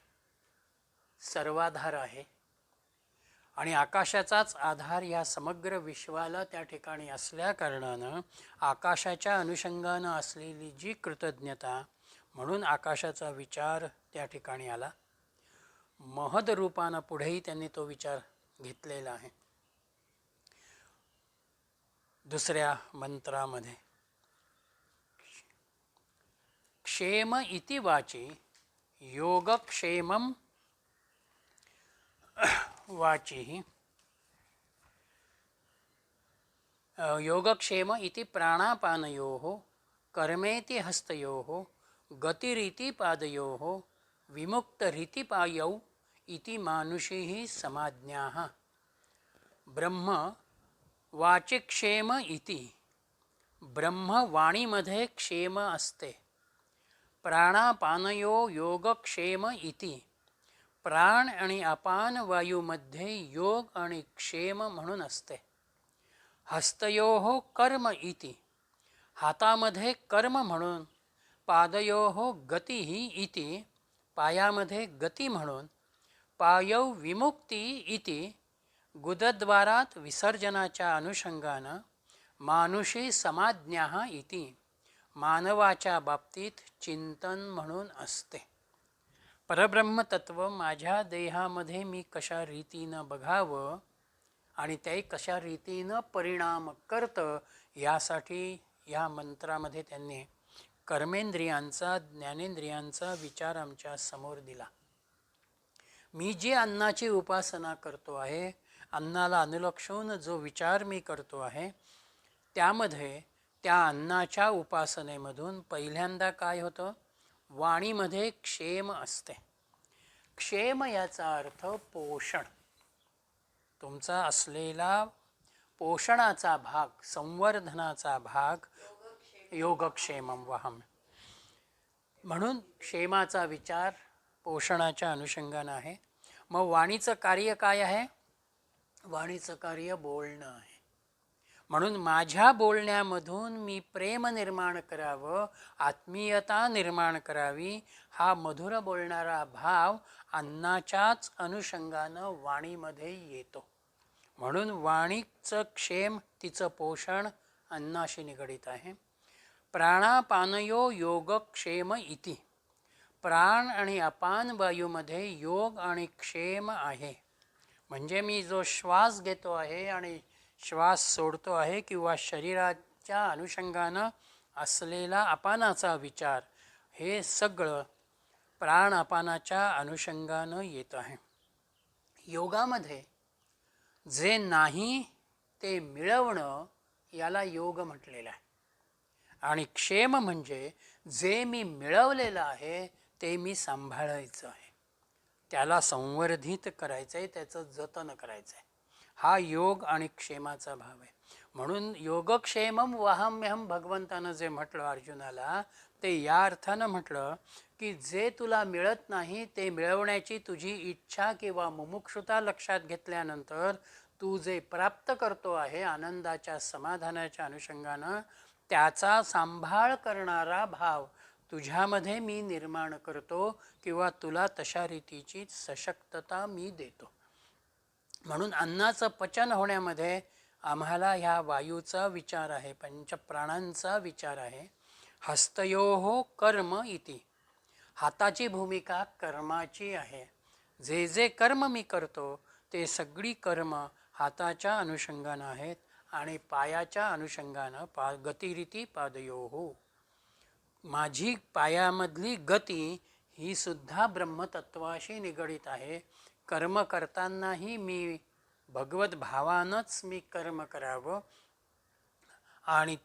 सर्वाधार आहे आणि आकाशाचाच आधार या समग्र विश्वाला त्या ठिकाणी असल्या कारणानं आकाशाच्या अनुषंगानं असलेली जी कृतज्ञता म्हणून आकाशाचा विचार त्या ठिकाणी आला. महद रूपानं पुढेही त्यांनी तो विचार घेतलेला आहे. दुसऱ्या मंत्रामध्ये क्षेम इति वाची योगक्षेमं वाची योगक्षेम इति प्राणापानयोः कर्मेति हस्तयोः गतिरिति पादयोः विमुक्तरिति पायौ इति मानुषीः समाज्ञाः ब्रह्म वाचिक्षेम इति ब्रह्मवाणीमध्ये क्षेम असते. प्राणापानयो योगक्षेम इति. प्राण आणि अपान वायूमध्ये योग आणि क्षेम म्हणून असते. हस्तयोः कर्म इति. हातामध्ये कर्म म्हणून. पादयोः गतिः इति. पायामध्ये गती म्हणून. पायौ विमुक्ती इति. गुदद्वारात विसर्जनाच्या अनुषंगानं. मानुषी समाज्ञा इति. मानवाच्या बाबतीत चिंतन म्हणून असते. परब्रह्मतत्व माझ्या देहामध्ये मी कशा रीतीनं बघावं आणि ते कशा रीतीनं परिणाम करतं यासाठी या मंत्रामध्ये त्यांनी कर्मेंद्रियांचा ज्ञानेंद्रियांचा विचार आमच्या समोर दिला. मी जी अन्नाची उपासना करतो आहे, अन्नाला अनुलक्षून जो विचार मी करतो आहे, त्यामध्ये त्या अन्नाच्या उपासनेमधून पहिल्यांदा काय होतं? वाणीमध्ये क्षेम असते. क्षेम याचा अर्थ पोषण. तुमचा असलेला पोषणाचा भाग, संवर्धनाचा भाग योगक्षेमम वहम. म्हणून क्षेमाचा विचार पोषणाच्या अनुषंगानं आहे. मग वाणीचं कार्य काय आहे? वाणीचं कार्य बोलणं आहे. म्हणून माझ्या बोलण्यामधून मी प्रेम निर्माण करावं, आत्मीयता निर्माण करावी. हा मधुर बोलणारा भाव अन्नाच्याच अनुषंगानं वाणीमध्ये येतो. म्हणून वाणीचं क्षेम, तिचं पोषण अन्नाशी निगडित आहे. प्राणापानयो योगक्षेम इति. प्राण आणि अपान वायूमध्ये योग आणि क्षेम आहे. म्हणजे मी जो श्वास घेतो आहे आणि श्वास सोडतो आहे किंवा शरीराच्या अनुषंगानं असलेला अपानाचा विचार, हे सगळं प्राण अपानाच्या अनुषंगानं येत आहे. योगामध्ये जे नाही ते मिळवणं याला योग म्हटलेलं आहे. आणि क्षेम म्हणजे जे मी मिळवलेलं आहे ते मी सांभाळायचं आहे, त्याला संवर्धित करायचं आहे, त्याचं जतन करायचं आहे. हा योग आणि क्षेमाचा भाव आहे. म्हणून योगक्षेमम वहाम्यहम भगवंतानं जे म्हटलं अर्जुनाला, ते या अर्थानं म्हटलं की जे तुला मिळत नाही ते मिळवण्याची तुझी इच्छा किंवा मुमुक्षुता लक्षात घेतल्यानंतर तू जे प्राप्त करतो आहे आनंदाच्या समाधानाच्या अनुषंगानं, त्याचा सांभाळ करणारा भाव तुझ्यामध्ये मी निर्माण करतो किंवा तुला तशा रीतीची सशक्तता मी देतो. म्हणून अन्नाचं पचन होण्यामध्ये आम्हाला ह्या वायूचा विचार आहे, पंचप्राणांचा विचार आहे. हस्तयोः कर्म इति. हाताची भूमिका कर्माची आहे. जे जे कर्म मी करतो ते सगळी कर्म हाताच्या अनुषंगानं आहेत. आणि पायाच्या अनुषंगानं गतिरिती पादयोः. माझी पायामधली गती ही सुद्धा ब्रह्मतत्वाशी निगडित आहे. कर्म करतानाही मी भगवत भावानंच मी कर्म करावं. आणि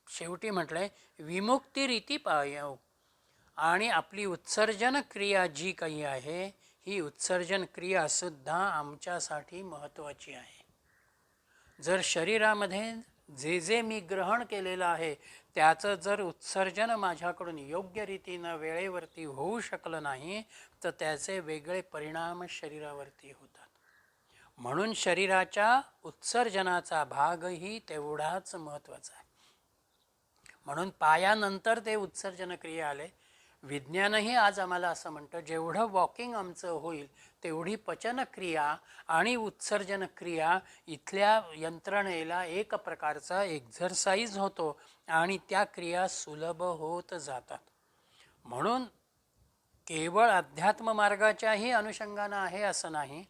शेवटी म्हटलंय विमुक्तिरीती पायव. आणि आपली उत्सर्जन क्रिया जी काही आहे, ही उत्सर्जन क्रियासुद्धा आमच्यासाठी महत्त्वाची आहे. जर शरीरामध्ये जे जे मी ग्रहण केलेलं आहे त्याचं जर उत्सर्जन माझ्याकडून योग्य रीतीनं वेळेवरती होऊ शकलं नाही तर त्याचे वेगळे परिणाम शरीरावरती होतात. म्हणून शरीराच्या उत्सर्जनाचा भागही तेवढाच महत्त्वाचा आहे. म्हणून पायानंतर ते उत्सर्जन क्रिया आले. विज्ञानही आज आम्हाला असं म्हणतं, जेवढं वॉकिंग आमचं होईल तेवढी पचनक्रिया आणि उत्सर्जन क्रिया इथल्या यंत्रणेला एक प्रकारचा एक्झरसाइज होतो आणि त्या क्रिया सुलभ होत जातात. म्हणून केवळ अध्यात्म मार्गाच्याही अनुषंगानं आहे असं नाही.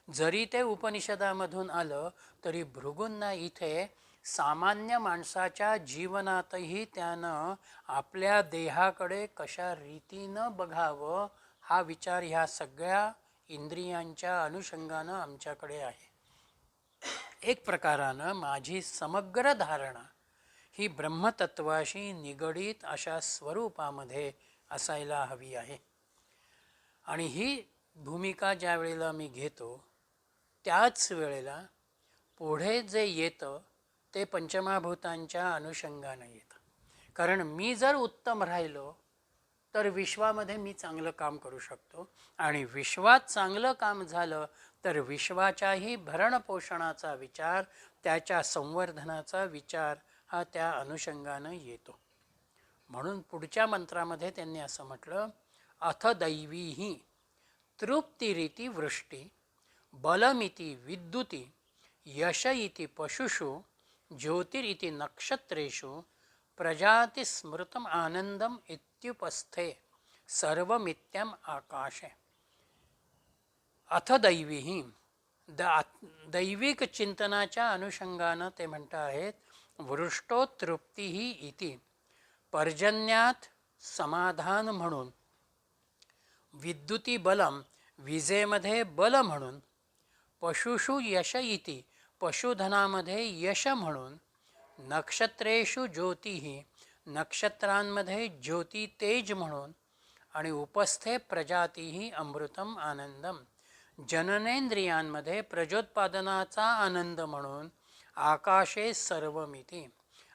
जरी ते उपनिषदामधून आलं तरी भृगूंना इथे सामान्य माणसाच्या जीवनातही त्यानं आपल्या देहाकडे कशा रीतीनं बघावं हा विचार ह्या सगळ्या इंद्रियांच्या अनुषंगानं आमच्याकडे आहे. एक प्रकारानं माझी समग्र धारणा ही ब्रह्मतत्वाशी निगडीत अशा स्वरूपामध्ये असायला हवी आहे. आणि ही भूमिका ज्या वेळेला मी घेतो त्याच वेळेला पुढे जे येतं ते पंचमहाभूतांच्या अनुषंगानं येतं. कारण मी जर उत्तम राहिलो तर विश्वामध्ये मी चांगलं काम करू शकतो, आणि विश्वात चांगलं काम झालं तर विश्वाच्याही भरणपोषणाचा विचार, त्याच्या संवर्धनाचा विचार हा त्या अनुषंगानं येतो. म्हणून पुढच्या मंत्रामध्ये त्यांनी असं म्हटलं, अथ दैवीही तृप्तिरिती वृष्टी, बलमिती विद्युती, यश इति पशुषु, ज्योतिरिति नक्षत्रेषु, प्रजातिस्मृतम आनंदम इत्युपस्थे सर्वमित्यम आकाशे. अथ दैवीही, दैविक चिंतनाच्या अनुषंगानं ते म्हणत आहेत, वृष्टो तृप्तीही इति, पर्जन्यात समाधान म्हणून, विद्युती बलम, विजेमध्ये बल म्हणून, पशुषु यश इति, पशुधनामध्ये यश म्हणून, नक्षत्रेषु ज्योतिही, नक्षत्रांमध्ये ज्योती तेज म्हणून, आणि उपस्थे प्रजातीही अमृतम आनंदम, जननेंद्रियांमध्ये प्रजोत्पादनाचा आनंद म्हणून, आकाशे सर्वमिती,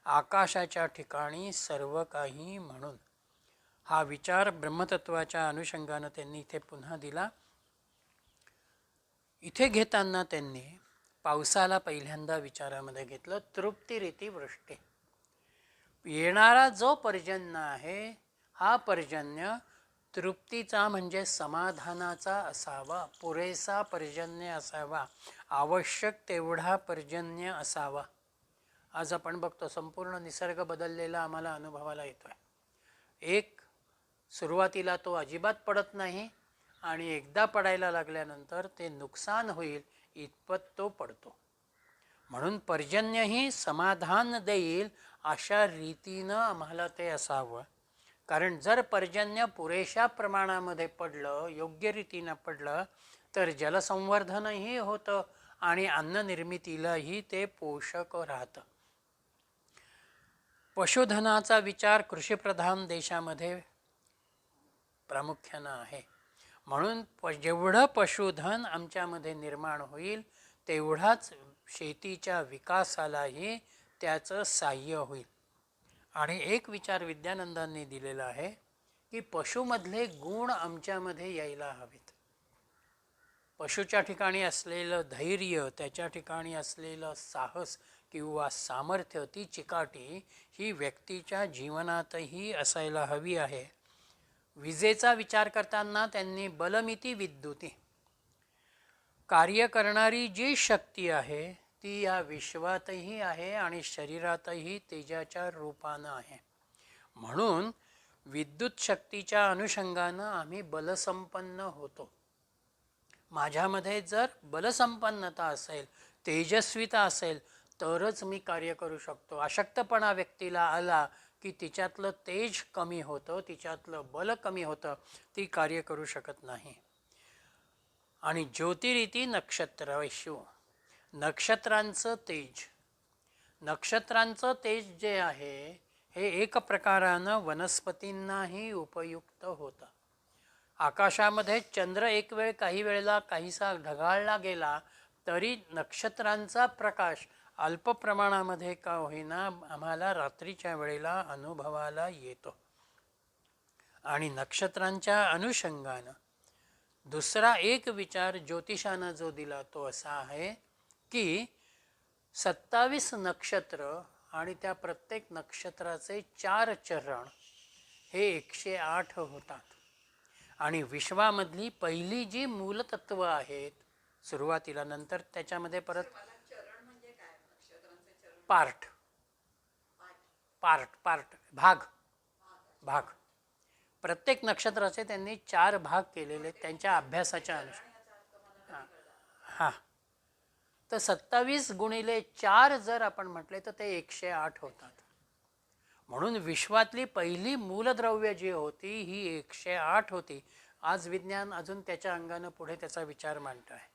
आकाशाच्या ठिकाणी सर्व काही म्हणून. हा विचार ब्रह्मतत्वाच्या अनुषंगानं त्यांनी इथे पुन्हा दिला. इथे घेताना त्यांनी पावसाला पहिल्यांदा विचारामध्ये घेतलं. तृप्तिरिती वृष्टी, येणारा जो पर्जन्य आहे हा पर्जन्य तृप्तीचा म्हणजे समाधानाचा असावा, पुरेसा पर्जन्य असावा, आवश्यक तेवढा पर्जन्य असावा. आज आपण बघतो संपूर्ण निसर्ग बदललेला आम्हाला अनुभवाला येतो आहे. एक सुरुवातीला तो अजिबात पडत नाही, आणि एकदा पडायला लागल्यानंतर ते नुकसान होईल इतपत तो पडतो. म्हणून पर्जन्यही समाधान देईल अशा रीतीनं आम्हाला ते असावं. कारण जर पर्जन्य पुरेशा प्रमाणामध्ये पडलं, योग्य रीतीनं पडलं, तर जलसंवर्धनही होतं आणि अन्ननिर्मितीलाही ते पोषक राहतं. पशुधनाचा विचार कृषीप्रधान देशामध्ये प्रामुख्यानं आहे. म्हणून जेवढं पशुधन आमच्यामध्ये निर्माण होईल तेवढाच शेतीच्या विकासालाही त्याचं साह्य होईल. आणि एक विचार विद्यानंदांनी दिलेला आहे की पशुमधले गुण आमच्यामध्ये यायला हवेत. पशुच्या ठिकाणी असलेलं धैर्य, त्याच्या ठिकाणी असलेलं साहस किंवा सामर्थ्य, ती चिकाटी ही व्यक्तीच्या जीवनातही असायला हवी आहे. विजेचा विचार करताना त्यांनी बलमिती विद्युती, कार्य करणारी जी शक्ती आहे ती या विश्वातही आहे आणि शरीरातही तेजाच्या रूपानं आहे. म्हणून विद्युत शक्तीच्या अनुषंगानं आम्ही बलसंपन्न होतो. माझ्यामध्ये जर बलसंपन्नता असेल, तेजस्विता असेल, तरच मी कार्य करू शकतो. अशक्तपणा व्यक्तीला आला की तिच्यातलं तेज कमी होतं, तिच्यातलं बल कमी होतं, ती कार्य करू शकत नाही. आणि ज्योतिरिती नक्षत्रवेषु, नक्षत्रांचं तेज, नक्षत्रांचं तेज जे आहे हे एक प्रकारानं वनस्पतींनाही उपयुक्त होतं. आकाशामध्ये चंद्र एक वेळ काही वेळेला काहीसा ढगाळला गेला तरी नक्षत्रांचा प्रकाश अल्प प्रमाणामध्ये का होईना आम्हाला रात्रीच्या वेळेला अनुभवाला येतो. आणि नक्षत्रांच्या अनुषंगानं दुसरा एक विचार ज्योतिषानं जो दिला तो असा आहे की 27 नक्षत्र आणि त्या प्रत्येक नक्षत्राचे 4 चरण हे 108 होतात. आणि विश्वामधली पहिली जी मूलतत्व आहेत सुरुवातीला, नंतर त्याच्यामध्ये परत पार्ट पार्ट पार्ट भाग भाग प्रत्येक नक्षत्राचे त्यांनी 4 भाग केलेले त्यांच्या अभ्यासाच्या अनुसार. हां, तर 27 गुणिले 4 जर आपण म्हटले तर ते 108 होतात. म्हणून विश्वातली पहिली मूलद्रव्य जी होती ही 108 होती. आज विज्ञान अजून त्याच्या अंगानं पुढे त्याचा विचार मांडत आहे.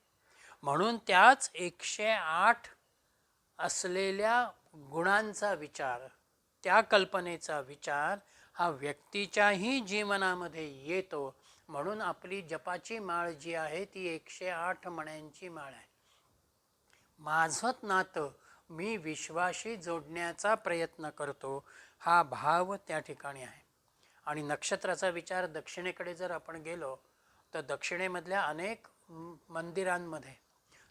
म्हणून त्याच 108 असलेल्या गुणांचा विचार, त्या कल्पनेचा विचार हा व्यक्तीच्याही जीवनामध्ये येतो. म्हणून आपली जपाची माळ जी आहे ती 108 मण्यांची माळ आहे. माझं नातं मी विश्वाशी जोडण्याचा प्रयत्न करतो, हा भाव त्या ठिकाणी आहे. आणि नक्षत्राचा विचार दक्षिणेकडे जर आपण गेलो तर दक्षिणेमधल्या अनेक मंदिरांमध्ये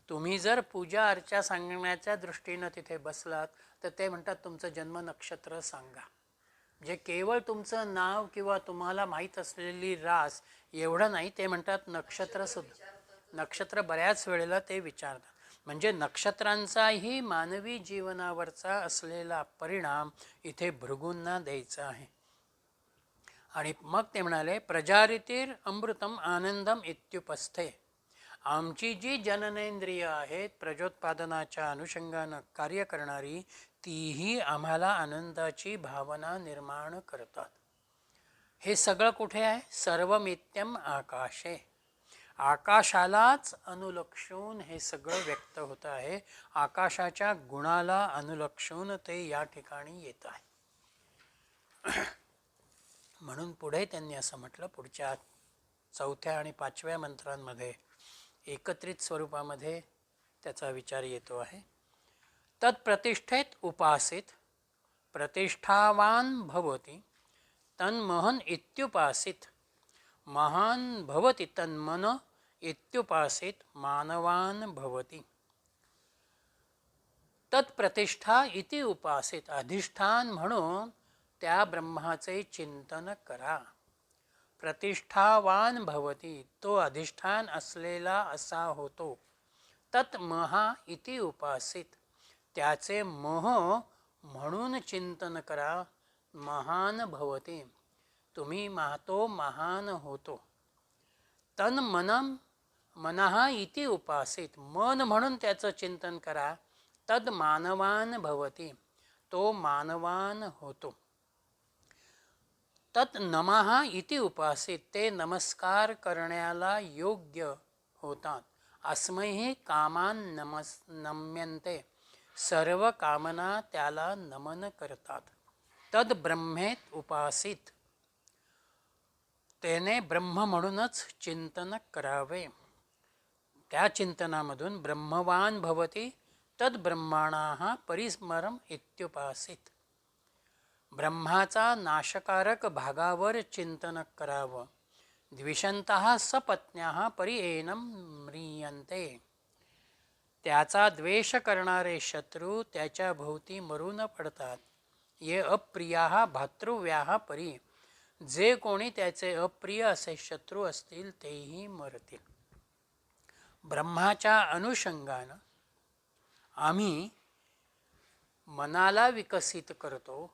तुम्ही जर पूजा अर्चा सांगण्याच्या दृष्टीनं तिथे बसलात तर ते म्हणतात तुमचं जन्म नक्षत्र सांगा. जे केवळ तुमचं नाव किंवा तुम्हाला माहीत असलेली रास एवढं नाही, ते म्हणतात नक्षत्रसुद्धा. नक्षत्र बऱ्याच वेळेला ते विचारतात. म्हणजे नक्षत्रांचाही मानवी जीवनावरचा असलेला परिणाम इथे भृगूंना द्यायचा आहे. आणि मग ते म्हणाले प्रजारितीर अमृतम आनंदम इत्युपस्थे. आमची जी जननेंद्रिय आहेत प्रजोत्पादनाच्या अनुषंगानं कार्य करणारी, तीही आम्हाला आनंदाची भावना निर्माण करतात. हे सगळं कुठे आहे? सर्वमित्यम आकाशे. आकाशालाच अनुलक्षून हे सगळं व्यक्त होत आहे. आकाशाच्या गुणाला अनुलक्षून ते या ठिकाणी येत आहे. म्हणून पुढे त्यांनी असं म्हटलं, पुढच्या 4थ्या आणि 5व्या मंत्रांमध्ये एकत्रित स्वरूपामध्ये त्याचा विचार येतो आहे. तत्प्रतिष्ठेत उपासित प्रतिष्ठावान भवति तन्महन इत्युपासित महान भवति तन्मन इत्युपासित मानवान भवति. तत्प्रतिष्ठा इति उपासित. अधिष्ठान म्हणून त्या ब्रह्माचे चिंतन करा. प्रतिष्ठावान भवती, तो अधिष्ठान असलेला असा होतो. तत् महा इति उपासित, त्याचे मोह म्हणून चिंतन करा. महान भवती, तुम्ही तो महान होतो. तन मनम मनहा इति उपासित, मन म्हणून त्याचं चिंतन करा. तद मानवान भवती, तो मानवान होतो. तत् नमहा इति उपासित, ते नमस्कार करण्याला योग्य होतात. अस्मैहि कामान नम्यन्ते, सर्व कामना त्याला नमन करतात. तद ब्रह्मेत उपासित, त्याने ब्रह्म म्हणूनच चिंतन करावे. त्या चिंतनामधून ब्रह्मवान भवती तद ब्रह्माणाः परिस्मरम इत्युपासित. ब्रह्माचा नाशकारक भागावर चिंतन करावं. द्विषन्तः सपत्न्याः परिएनं म्रियन्ते, त्याचा द्वेष करणारे शत्रू त्याच्या भोवती मरून पडतात. ये अप्रियाः भातृव्याः परी, जे कोणी त्याचे अप्रिय असे शत्रू असतील तेही मरतील. ब्रह्माच्या अनुषंगानं आम्ही मनाला विकसित करतो,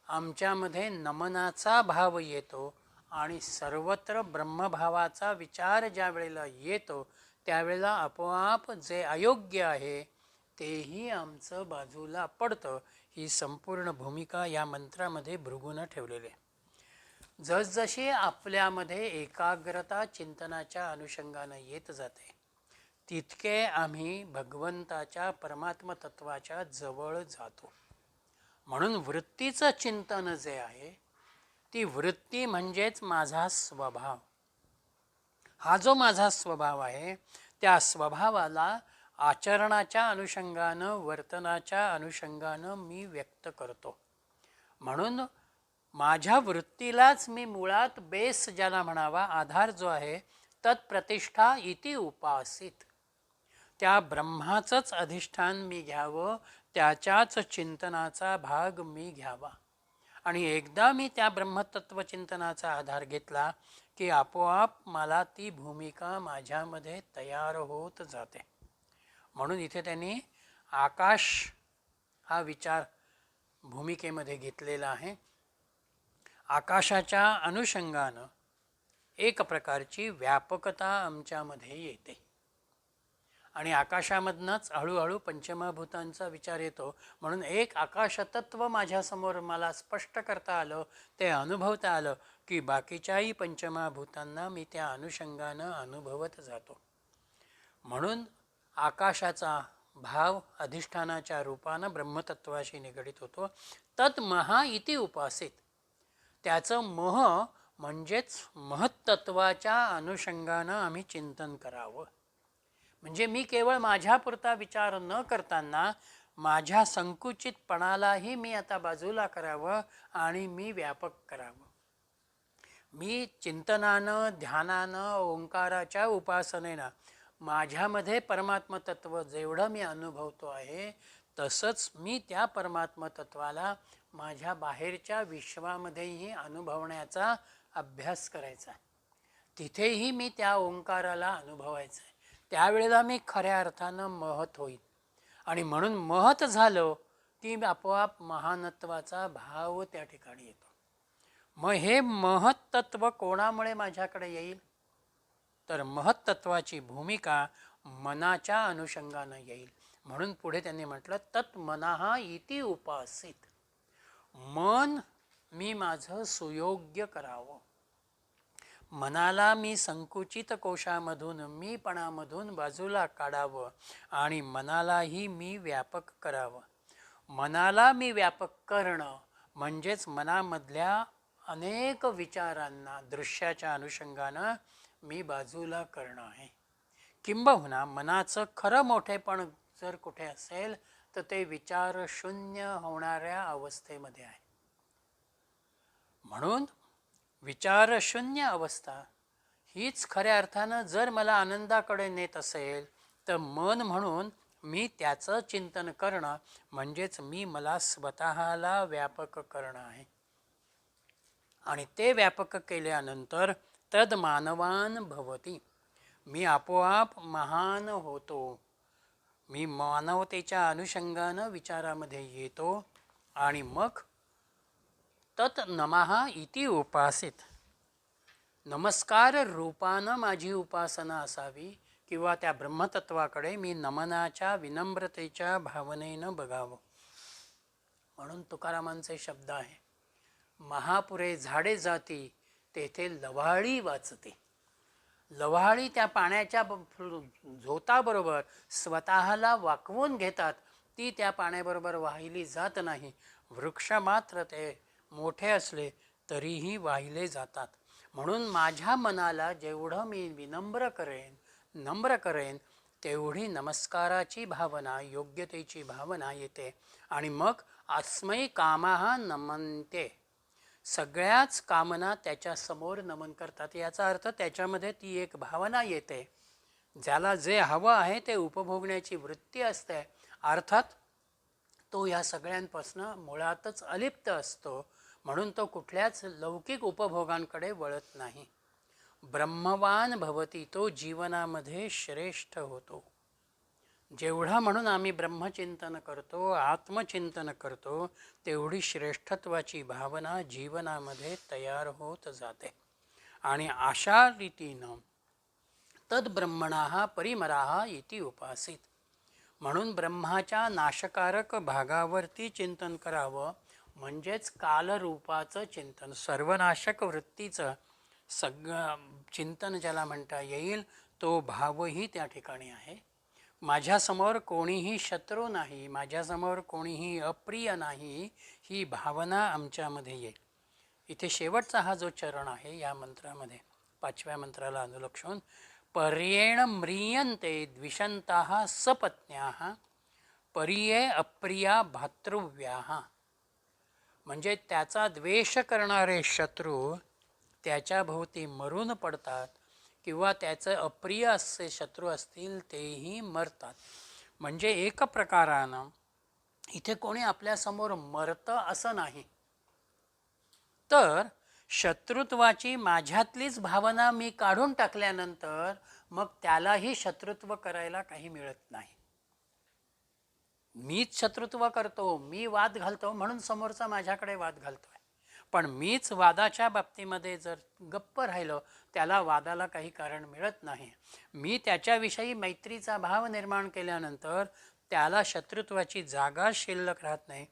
आमच्यामध्ये नमनाचा भाव येतो आणि सर्वत्र ब्रह्मभावाचा विचार ज्या वेळेला येतो त्यावेळेला आपोआप जे अयोग्य आहे तेही आमचं बाजूला पडतं. ही संपूर्ण भूमिका या मंत्रामध्ये भृगूनं ठेवलेली आहे. जसजशी आपल्यामध्ये एकाग्रता चिंतनाच्या अनुषंगानं येत जाते तितके आम्ही भगवंताच्या परमात्म तत्वाच्या जवळ जातो. म्हणून वृत्तीचं चिंतन जे आहे, ती वृत्ती म्हणजेच माझा स्वभाव. हा जो माझा स्वभाव आहे त्या स्वभावाला आचरणाच्या अनुषंगानं वर्तनाच्या अनुषंगानं मी व्यक्त करतो. म्हणून माझ्या वृत्तीलाच मी मुळात बेस ज्याला म्हणावा, आधार जो आहे, तत्प्रतिष्ठा इति उपासित, त्या ब्रह्माचंच अधिष्ठान मी घ्यावं, त्याच्याच चिंतनाचा भाग मी घ्यावा. आणि एकदा मी त्या ब्रह्मतत्वचिंतनाचा आधार घेतला की आपोआप मला ती भूमिका माझ्यामध्ये तयार होत जाते. म्हणून इथे त्यांनी आकाश हा विचार भूमिकेमध्ये घेतलेला आहे. आकाशाच्या अनुषंगानं एक प्रकारची व्यापकता आमच्यामध्ये येते आणि आकाशामधनंच हळूहळू पंचमभूतांचा विचार येतो. म्हणून एक आकाशतत्व माझ्यासमोर मला स्पष्ट करता आलं, ते अनुभवता आलं की बाकीच्याही पंचमभूतांना मी त्या अनुषंगानं अनुभवत जातो. म्हणून आकाशाचा भाव अधिष्ठानाच्या रूपानं ब्रह्मतत्वाशी निगडित होतो. तत् महा इति उपासित, त्याचं मोह म्हणजेच महत्तत्वाच्या अनुषंगानं आम्ही चिंतन करावं. म्हणजे मी केवळ माझ्यापुरता विचार न करताना माझ्या संकुचितपणालाही मी आता बाजूला करावं आणि मी व्यापक करावं. मी चिंतनानं, ध्यानानं, ओंकाराच्या उपासनेनं माझ्यामध्ये परमात्म तत्व जेवढं मी अनुभवतो आहे तसंच मी त्या परमात्म तत्वाला माझ्या बाहेरच्या विश्वामध्येही अनुभवण्याचा अभ्यास करायचा आहे. तिथेही मी त्या ओंकाराला अनुभवायचं आहे. त्यावेळेला मी खऱ्या अर्थानं महत होईल. आणि म्हणून महत झालो की आपोआप महानत्वाचा भाव त्या ठिकाणी येतो. मग हे महत्त्व कोणामुळे माझ्याकडे येईल? तर महत्त्वाची भूमिका मनाच्या अनुषंगानं येईल. म्हणून पुढे त्यांनी म्हटलं तत् मनाहा इति उपासित. मन मी माझं सुयोग्य करावं. मनाला मी संकुचित कोशामधून मीपणामधून बाजूला काढावं आणि मनालाही मी व्यापक करावं. मनाला मी व्यापक करणं म्हणजेच मनामधल्या अनेक विचारांना दृश्याच्या अनुषंगानं मी बाजूला करणं आहे. किंबहुना मनाचं खरं मोठेपण जर कुठे असेल तर ते विचारशून्य होणाऱ्या अवस्थेमध्ये आहे. म्हणून विचारशून्य अवस्था हीच खऱ्या अर्थानं जर मला आनंदाकडे नेत असेल तर मन म्हणून मी त्याचं चिंतन करणं म्हणजेच मी मला स्वतःला व्यापक करणं आहे. आणि ते व्यापक केल्यानंतर तद मानवान भवती. मी आपोआप महान होतो. मी मानवतेच्या अनुषंगानं विचारामध्ये येतो आणि मग तत् नमः इति उपासित. नमस्कार रूपानं माझी उपासना असावी किंवा त्या ब्रह्मतत्वाकडे मी नमनाच्या विनम्रतेच्या भावनेनं बघावं. म्हणून तुकारामांचे शब्द आहे, महापुरे झाडे जाती तेथे लव्हाळी वाचते. लव्हाळी त्या पाण्याच्या झोताबरोबर स्वतःला वाकवून घेतात. ती त्या पाण्याबरोबर वाहिली जात नाही. वृक्ष मात्र ते मोठे असले तरीही वाहिले जातात. म्हणून माझ्या मनाला जेवढं मी नम्र करेन तेवढी नमस्काराची भावना, योग्यतेची भावना येते. आणि मग अस्मै कामाः नमन्ते. सगळ्याच कामना त्याच्यासमोर नमन करतात. याचा अर्थ त्याच्यामध्ये ती एक भावना येते. ज्याला जे हवं आहे ते उपभोगण्याची वृत्ती असते. अर्थात तो या सगळ्यांपासून मुळातच अलिप्त असतो. म्हणून तो कुठल्याच लौकिक उपभोगांकडे वळत नाही. ब्रह्मवान भवती. तो जीवनामध्ये श्रेष्ठ होतो. जेवढा म्हणून आम्ही ब्रह्मचिंतन करतो, आत्मचिंतन करतो, तेवढी श्रेष्ठत्वाची भावना जीवनामध्ये तयार होत जाते. आणि अशा रीतीनं तद्ब्रह्मणः परिमराः इति उपासित. म्हणून ब्रह्माच्या नाशकारक भागावरती चिंतन करावं. म्हणजेच कालरूपाचं चिंतन, सर्वनाशक वृत्तीचं चिंतन ज्याला म्हणता येईल, तो भावही त्या ठिकाणी आहे. माझ्यासमोर कोणीही शत्रू नाही, माझ्यासमोर कोणीही अप्रिय नाही, ही भावना आमच्यामध्ये येईल. इथे शेवटचा हा जो चरण आहे या मंत्रामध्ये, 5व्या मंत्राला अनुलक्षून, पर्येण म्रियन्ते द्विषन्ताः सपत्न्याः पर्ये अप्रिया भातृव्याः. म्हणजे त्याचा द्वेष करणारे शत्रू त्याच्या भोवती मरून पडतात किंवा त्याचं अप्रिय असे शत्रू असतील तेही मरतात. म्हणजे एक प्रकारानं इथे कोणी आपल्यासमोर मरतं असं नाही, तर शत्रुत्वाची माझ्यातलीच भावना मी काढून टाकल्यानंतर मग त्यालाही शत्रुत्व करायला काही मिळत नाही. मीच शत्रुत्व करतो, मी वाद घालतो म्हणून समोरचा माझ्याकडे वाद घालतोय. पण मीच वादाच्या बाबतीमध्ये जर गप्प राहिलो, त्याला वादाला काही कारण मिळत नाही. मी त्याच्याविषयी मैत्रीचा भाव निर्माण केल्यानंतर त्याला शत्रुत्वाची जागा शिल्लक राहत नाही.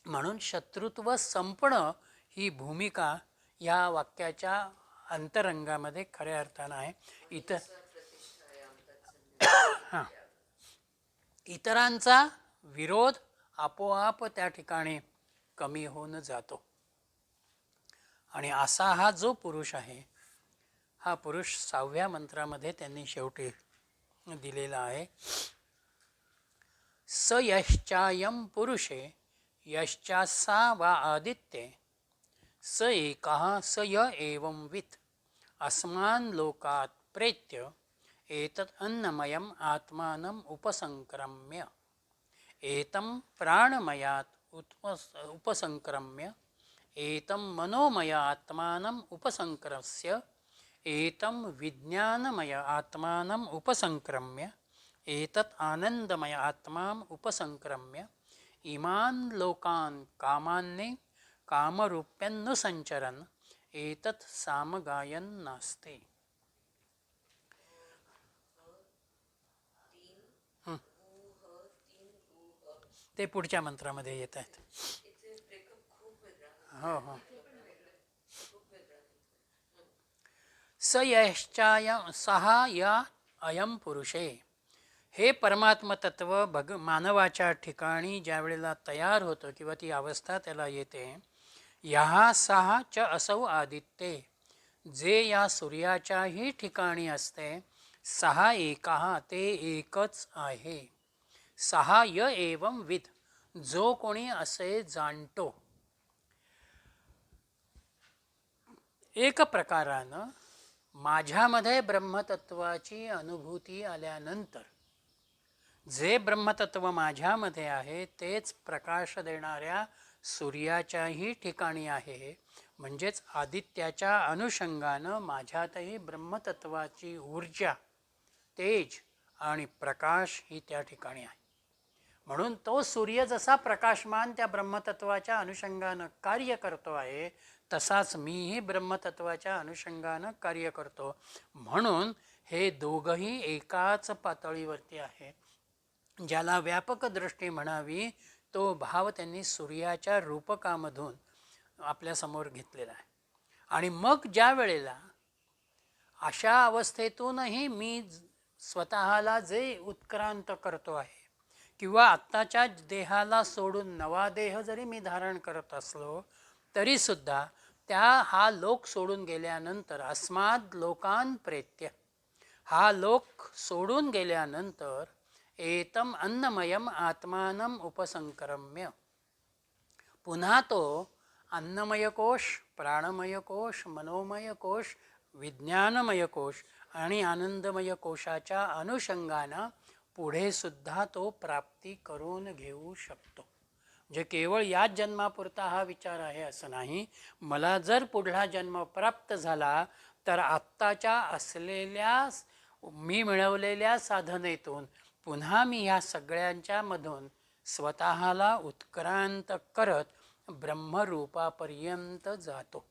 म्हणून शत्रुत्व संपणं ही भूमिका या वाक्याच्या अंतरंगामध्ये खऱ्या अर्थानं आहे. इतरांचा विरोध आपोआप त्या ठिकाणी कमी होऊन जातो. आणि असा हा जो पुरुष आहे, हा पुरुष 6व्या मंत्रामध्ये त्यांनी शेवटी दिलेला आहे. स यश्चायं पुरुषे यश्चासा वा आदित्ये स एकः स य एवं वित् अस्मान् लोकात् प्रेत्य एतत् अन्नमयम् आत्मानम् उपसंक्रम्य एतं प्राणमयात् उपसंक्रम्य एतं मनोमय आत्मानम् उपसंक्रस्य एतं विज्ञानमय आत्मानम् उपसंक्रम्य एतत् आनंदमय आत्माम् उपसंक्रम्य इमान् लोकान् कामान्ने कामरूप्यन्नुसञ्चरन् एतत् सामगायन् नास्ति. ते पुढच्या मंत्रामध्ये येत आहेत. हो हो. स यश्चाय सहा या अयम पुरुषे, हे परमात्म तत्व मानवाच्या ठिकाणी ज्या वेळेला तयार होतं किंवा ती अवस्था त्याला येते, ह्या सहा च असौ आदित्ये, जे या सूर्याच्याही ठिकाणी असते, सहा एकहा, ते एकच आहे. सहा य एवं विद, जो कोणी असे जाणतो. एक प्रकारानं माझ्यामध्ये ब्रह्मतत्वाची अनुभूती आल्यानंतर जे ब्रह्मतत्व माझ्यामध्ये आहे तेच प्रकाश देणाऱ्या सूर्याच्याही ठिकाणी आहे. म्हणजेच आदित्याच्या अनुषंगानं माझ्यातही ब्रह्मतत्वाची ऊर्जा, तेज आणि प्रकाश ही त्या ठिकाणी आहे. म्हणून तो सूर्य जसा प्रकाशमान त्या ब्रह्मतत्वाच्या अनुषंगानं कार्य करतो आहे, तसाच मीही ब्रह्मतत्वाच्या अनुषंगानं कार्य करतो. म्हणून हे दोघंही एकाच पातळीवरती आहे. ज्याला व्यापक दृष्टी म्हणावी तो भाव त्यांनी सूर्याच्या रूपकामधून आपल्यासमोर घेतलेला आहे. आणि मग ज्या वेळेला अशा अवस्थेतूनही मी स्वतःला जे उत्क्रांत करतो आहे किंवा आत्ताच्या देहाला सोडून नवा देह जरी मी धारण करत असलो तरीसुद्धा हा लोक सोडून गेल्यानंतर अस्माद लोकान प्रेत्य, हा लोक सोडून गेल्यानंतर एतम अन्नमयम आत्मानम उपसंक्रम्य, पुन्हा तो अन्नमय कोश, प्राणमय कोश, मनोमय कोश, विज्ञानमय कोश आणि आनंदमय कोशाच्या अनुषंगानं पुढे सुद्धा तो प्राप्ती करून घेऊ शकतो. जे केवळ याच जन्मापुरता हा विचार आहे असं नाही. मला जर पुढला जन्म प्राप्त झाला तर आत्ताच्या असलेल्या मी मिळवलेल्या साधनेतून पुन्हा मी ह्या सगळ्यांच्या मधून स्वतःला उत्क्रांत करत ब्रह्मरूपापर्यंत जातो.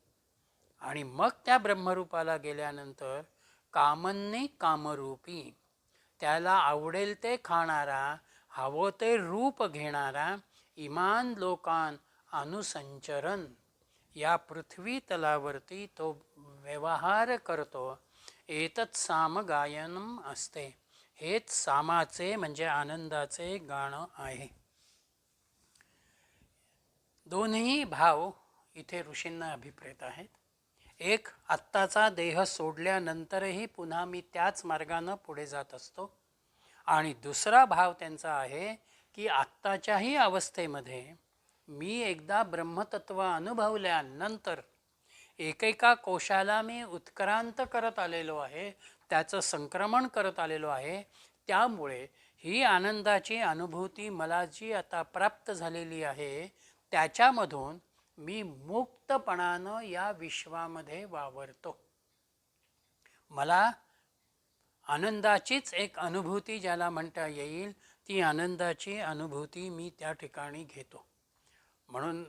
आणि मग त्या ब्रह्मरूपाला गेल्यानंतर कामन्नी कामरूपी, त्याला आवडेल ते खाणारा, हवं ते रूप घेणारा, इमान लोकान अनुसंचरण, या पृथ्वी तलावरती तो व्यवहार करतो. एतत् सामगायनम असते, हेच सामाचे म्हणजे आनंदाचे गाणं आहे. दोन्ही भाव इथे ऋषींना अभिप्रेत आहेत. एक, आत्ताचा देह सोडल्यानंतरही पुन्हा मी त्याच मार्गानं पुढे जात असतो. आणि दुसरा भाव त्यांचा आहे की आत्ताच्याही अवस्थेमध्ये मी एकदा ब्रह्मतत्व अनुभवल्यानंतर एकेका कोशाला मी उत्क्रांत करत आलेलो आहे, त्याचं संक्रमण करत आलेलो आहे. त्यामुळे ही आनंदाची अनुभूती मला जी आता प्राप्त झालेली आहे त्याच्यामधून मी मुक्तपणानं या विश्वामध्ये वावरतो. मला आनंदाचीच एक अनुभूती ज्याला म्हणता येईल, ती आनंदाची अनुभूती मी त्या ठिकाणी घेतो. म्हणून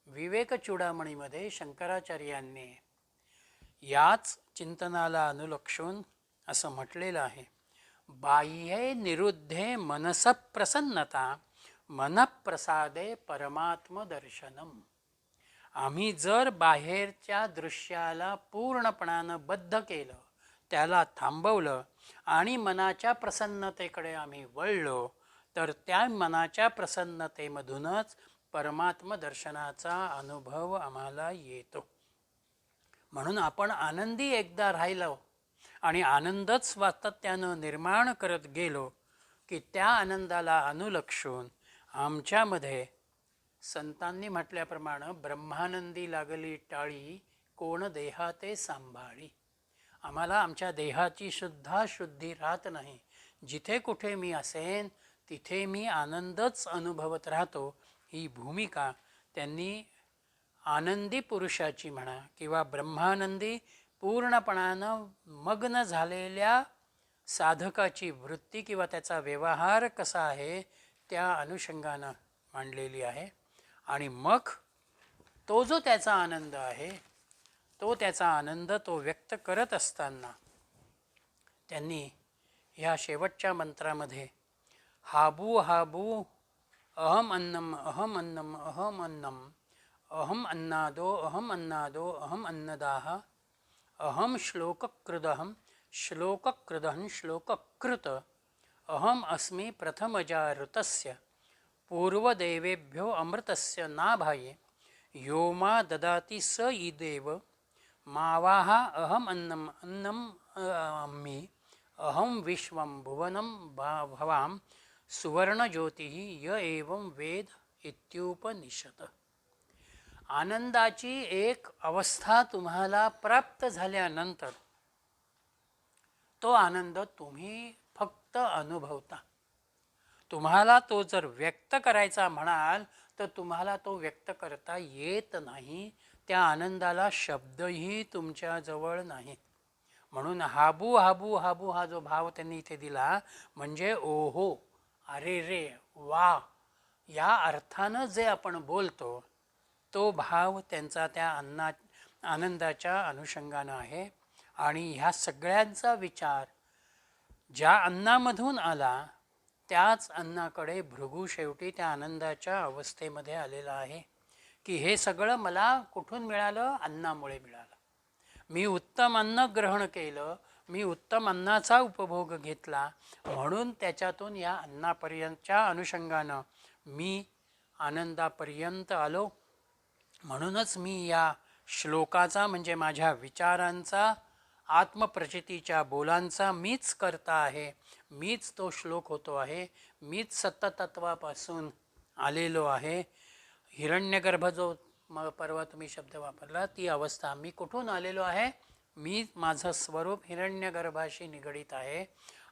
विवेक चूडामणीमध्ये शंकराचार्यांनी याच चिंतनाला अनुलक्षून असं म्हटलेलं आहे, बाह्ये निरुद्धे मनस प्रसन्नता मनप्रसादे परमात्मदर्शनम. आम्ही जर बाहेरच्या दृश्याला पूर्णपणानं बद्ध केलं, त्याला थांबवलं आणि मनाच्या प्रसन्नतेकडे आम्ही वळलो तर त्या मनाच्या प्रसन्नतेमधूनच परमात्म दर्शनाचा अनुभव आम्हाला येतो. म्हणून आपण आनंदी एकदा राहिलो आणि आनंदच सातत्यानं निर्माण करत गेलो की त्या आनंदाला अनुलक्षून आमच्यामध्ये संतांनी म्हटल्याप्रमाणे ब्रह्मानंदी लागली टाळी कोण देहाते सांभाळी. आम्हाला आमच्या देहाची सुद्धा शुद्धी राहत नाही. जिथे कुठे मी असेन तिथे मी आनंदच अनुभवत राहतो. ही भूमिका त्यांनी आनंदी पुरुषाची म्हणा किंवा ब्रह्मानंदी पूर्णपणानं मग्न झालेल्या साधकाची वृत्ती किंवा त्याचा व्यवहार कसा आहे त्या अनुषंगानं मांडलेली आहे. आणि मग तो जो त्याचा आनंद आहे तो त्याचा आनंद तो व्यक्त करत असताना त्यांनी ह्या शेवटच्या मंत्रामध्ये हाबू हाबू अहम अन्नम अहम अन्नम अहम अन्नम अहम अन्नादो अहम अन्नादो अहम अन्नदाह अहम श्लोककृदहम श्लोककृदहं श्लोककृत अहम अस्मि प्रथमजाऋतस्य पूर्वदेवेभ्यो अमृतस्य नाभाये यो मा ददाति स ईदेव मावाह अहम अन्नम अन्नम अम्मि अहम विश्वं भुवनं भवाम सुवर्णज्योतिः य एवं वेद इत्युपनिषत्. आनंदाची एक अवस्था तुम्हाला प्राप्त झाल्यानंतर तो आनंद तुम्ही फक्त अनुभवता. तुम्हाला तो जर व्यक्त करायचा म्हणाल तर तुम्हाला तो व्यक्त करता येत नाही. त्या आनंदाला शब्दही तुमच्याजवळ नाही. म्हणून हाबू हाबू हाबू हा जो भाव त्यांनी इथे दिला म्हणजे ओहो अरे रे वा या अर्थानं जे आपण बोलतो तो भाव त्यांचा त्या आनंदाच्या अनुषंगानं आहे. आणि ह्या सगळ्यांचा विचार ज्या अन्नामधून आला त्याच अन्नाकडे भृगू शेवटी त्या आनंदाच्या अवस्थेमध्ये आलेला आहे की हे सगळं मला कुठून मिळालं? अन्नामुळे मिळालं. मी उत्तम अन्न ग्रहण केलं, मी उत्तम अन्नाचा उपभोग घेतला म्हणून त्याच्यातून या अन्नापर्यंतच्या अनुषंगानं मी आनंदापर्यंत आलो. म्हणूनच मी या श्लोकाचा म्हणजे माझ्या विचारांचा आत्मप्रचितीच्या बोलांचा मीच करता आहे, मीच तो श्लोक होतो आहे, मीच सत्ततत्वापासून आलेलो आहे. हिरण्यगर्भ जो परवा तुम्ही शब्द वापरला ती अवस्था मी कुठून आलेलो आहे? मी माझं स्वरूप हिरण्यगर्भाशी निगडीत आहे.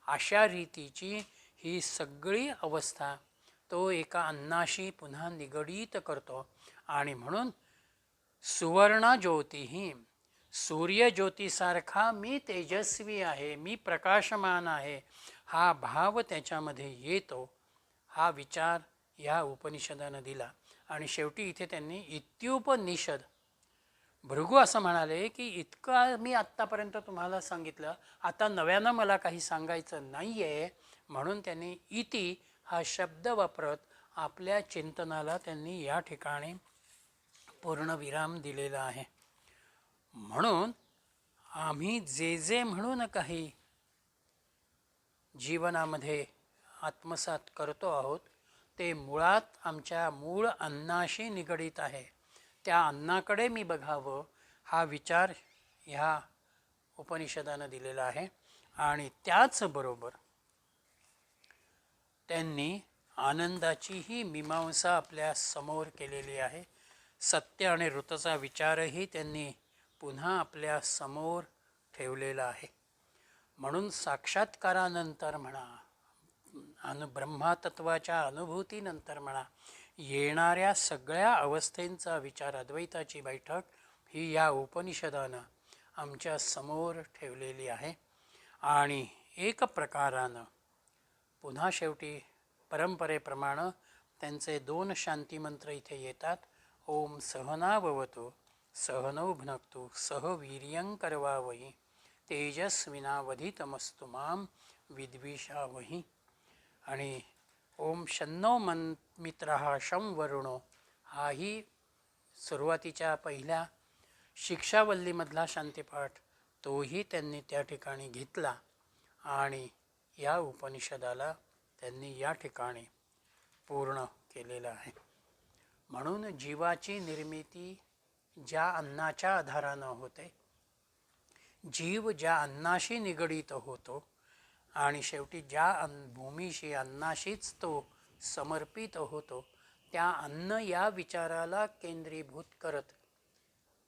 अशा रीतीची ही सगळी अवस्था तो एका अन्नाशी पुन्हा निगडीत करतो. आणि म्हणून सुवर्ण ज्योतिही सूर्यज्योतीसारखा मी तेजस्वी आहे, मी प्रकाशमान आहे हा भाव त्याच्यामध्ये येतो. हा विचार ह्या उपनिषदानं दिला. आणि शेवटी इथे त्यांनी इत्युपनिषद भृगू असं म्हणाले की इतकं मी आत्तापर्यंत तुम्हाला सांगितलं, आता नव्यानं मला काही सांगायचं नाही आहे. म्हणून त्यांनी इति हा शब्द वापरत आपल्या चिंतनाला त्यांनी या ठिकाणी पूर्णविराम दिलेला आहे. म्हणून आम्ही जे जे म्हणून काही जीवनामध्ये आत्मसात करतो आहोत ते मुळात आमच्या मूळ अन्नाशी निगडीत आहे. त्या अन्नाकडे मी बघावं हा विचार ह्या उपनिषदानं दिलेला आहे. आणि त्याचबरोबर त्यांनी आनंदाचीही मीमांसा आपल्या समोर केलेली आहे. सत्य आणि ऋतचा विचारही त्यांनी पुन्हा आपल्या समोर ठेवलेला आहे. म्हणून साक्षात्कारानंतर म्हणा ब्रह्मतत्वाच्या अनुभूतीनंतर म्हणा येणाऱ्या सगळ्या अवस्थेंचा विचार अद्वैताची बैठक ही या उपनिषदानं आमच्या समोर ठेवलेली आहे. आणि एक प्रकारानं पुन्हा शेवटी परंपरेप्रमाणे त्यांचे 2 शांतिमंत्र इथे येतात. ओम सहनाववतु सहनौ भुनक्तु सह वीर्यं करवावहि तेजस्विनावधितमस्तु मां विद्विषावहि. आणि ओम शन्नो मित्रः शं वरुणो हाही सुरुवातीच्या पहिल्या शिक्षावल्लीमधला शांतिपाठ तोही त्यांनी त्या ठिकाणी घेतला. आणि या उपनिषदाला त्यांनी या ठिकाणी पूर्ण केलेलं आहे. म्हणून जीवाची निर्मिती ज्या अन्नाच्या आधारानं होते, जीव ज्या अन्नाशी निगडीत होतो आणि शेवटी ज्या भूमीशी अन्नाशीच तो समर्पित होतो त्या अन्न या विचाराला केंद्रीभूत करत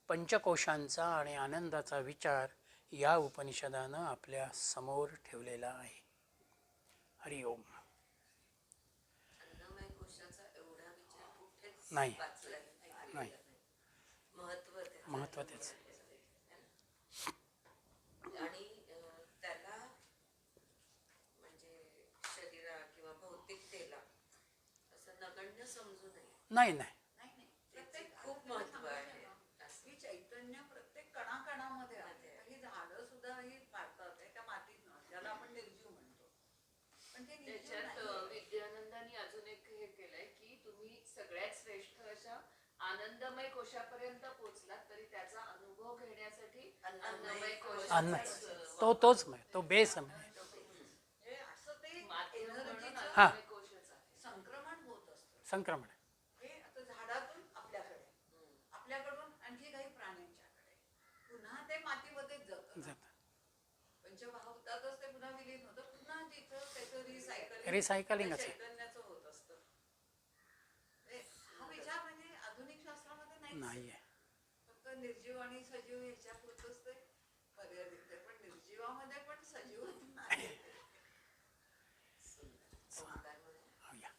पंचकोशांचा आणि आनंदाचा विचार या उपनिषदानं आपल्या समोर ठेवलेला आहे. हरिओम. अन्नमय कोशाचा एवढा विचार कुठेच नाही. वाचला नाही. महत्त्व त्याचं. आणि त्याला म्हणजे शरीरा किंवा भौतिकतेला असं नगण्य समजू नये. नाही. नाही नाही प्रत्येक खूप महत्व आहे. ही चैतन्य प्रत्येक कणाकणामध्ये आहे. ही झाडं सुद्धा ही भारतात आहे त्या मातीत ज्याला आपण निर्जीव म्हणतो. पण ते निर्जीव त्याच्यात नाहीये. विद्यानंदांनी अजून एक हे केलंय की तुम्ही सगळ्यात श्रेष्ठ अशा आनंदमय कोशापर्यंत पोहोचलात तरी त्याचा अनुभव घेण्यासाठी अन्नमय अन्न कोशाचाच तोच तो बेस आहे. हे असं ते माध्यम म्हणून एनर्जीचं हा. अन्नमय कोशच आहे. संक्रमण होत असतं. संक्रमण. हे आता झाडातून आपल्याकडे, आपल्याकडून आणखी काही प्राण्यांच्याकडे, पुन्हा ते मातीमध्येच जातं. पंचमहाभूतातच ते पुन्हा विलीन होतं. पुन्हा तिथं त्याचं रिसायकलिंगच आहे. चैतन्याचं होत असतं. हा विचार म्हणजे आधुनिक शास्त्रामध्ये नाही आहे. फक्त निर्जीव आणि सजीव ह्याच्या पुरतच ते मर्यादित आहे. पण निर्जीवामध्ये पण सजीव आहे. या.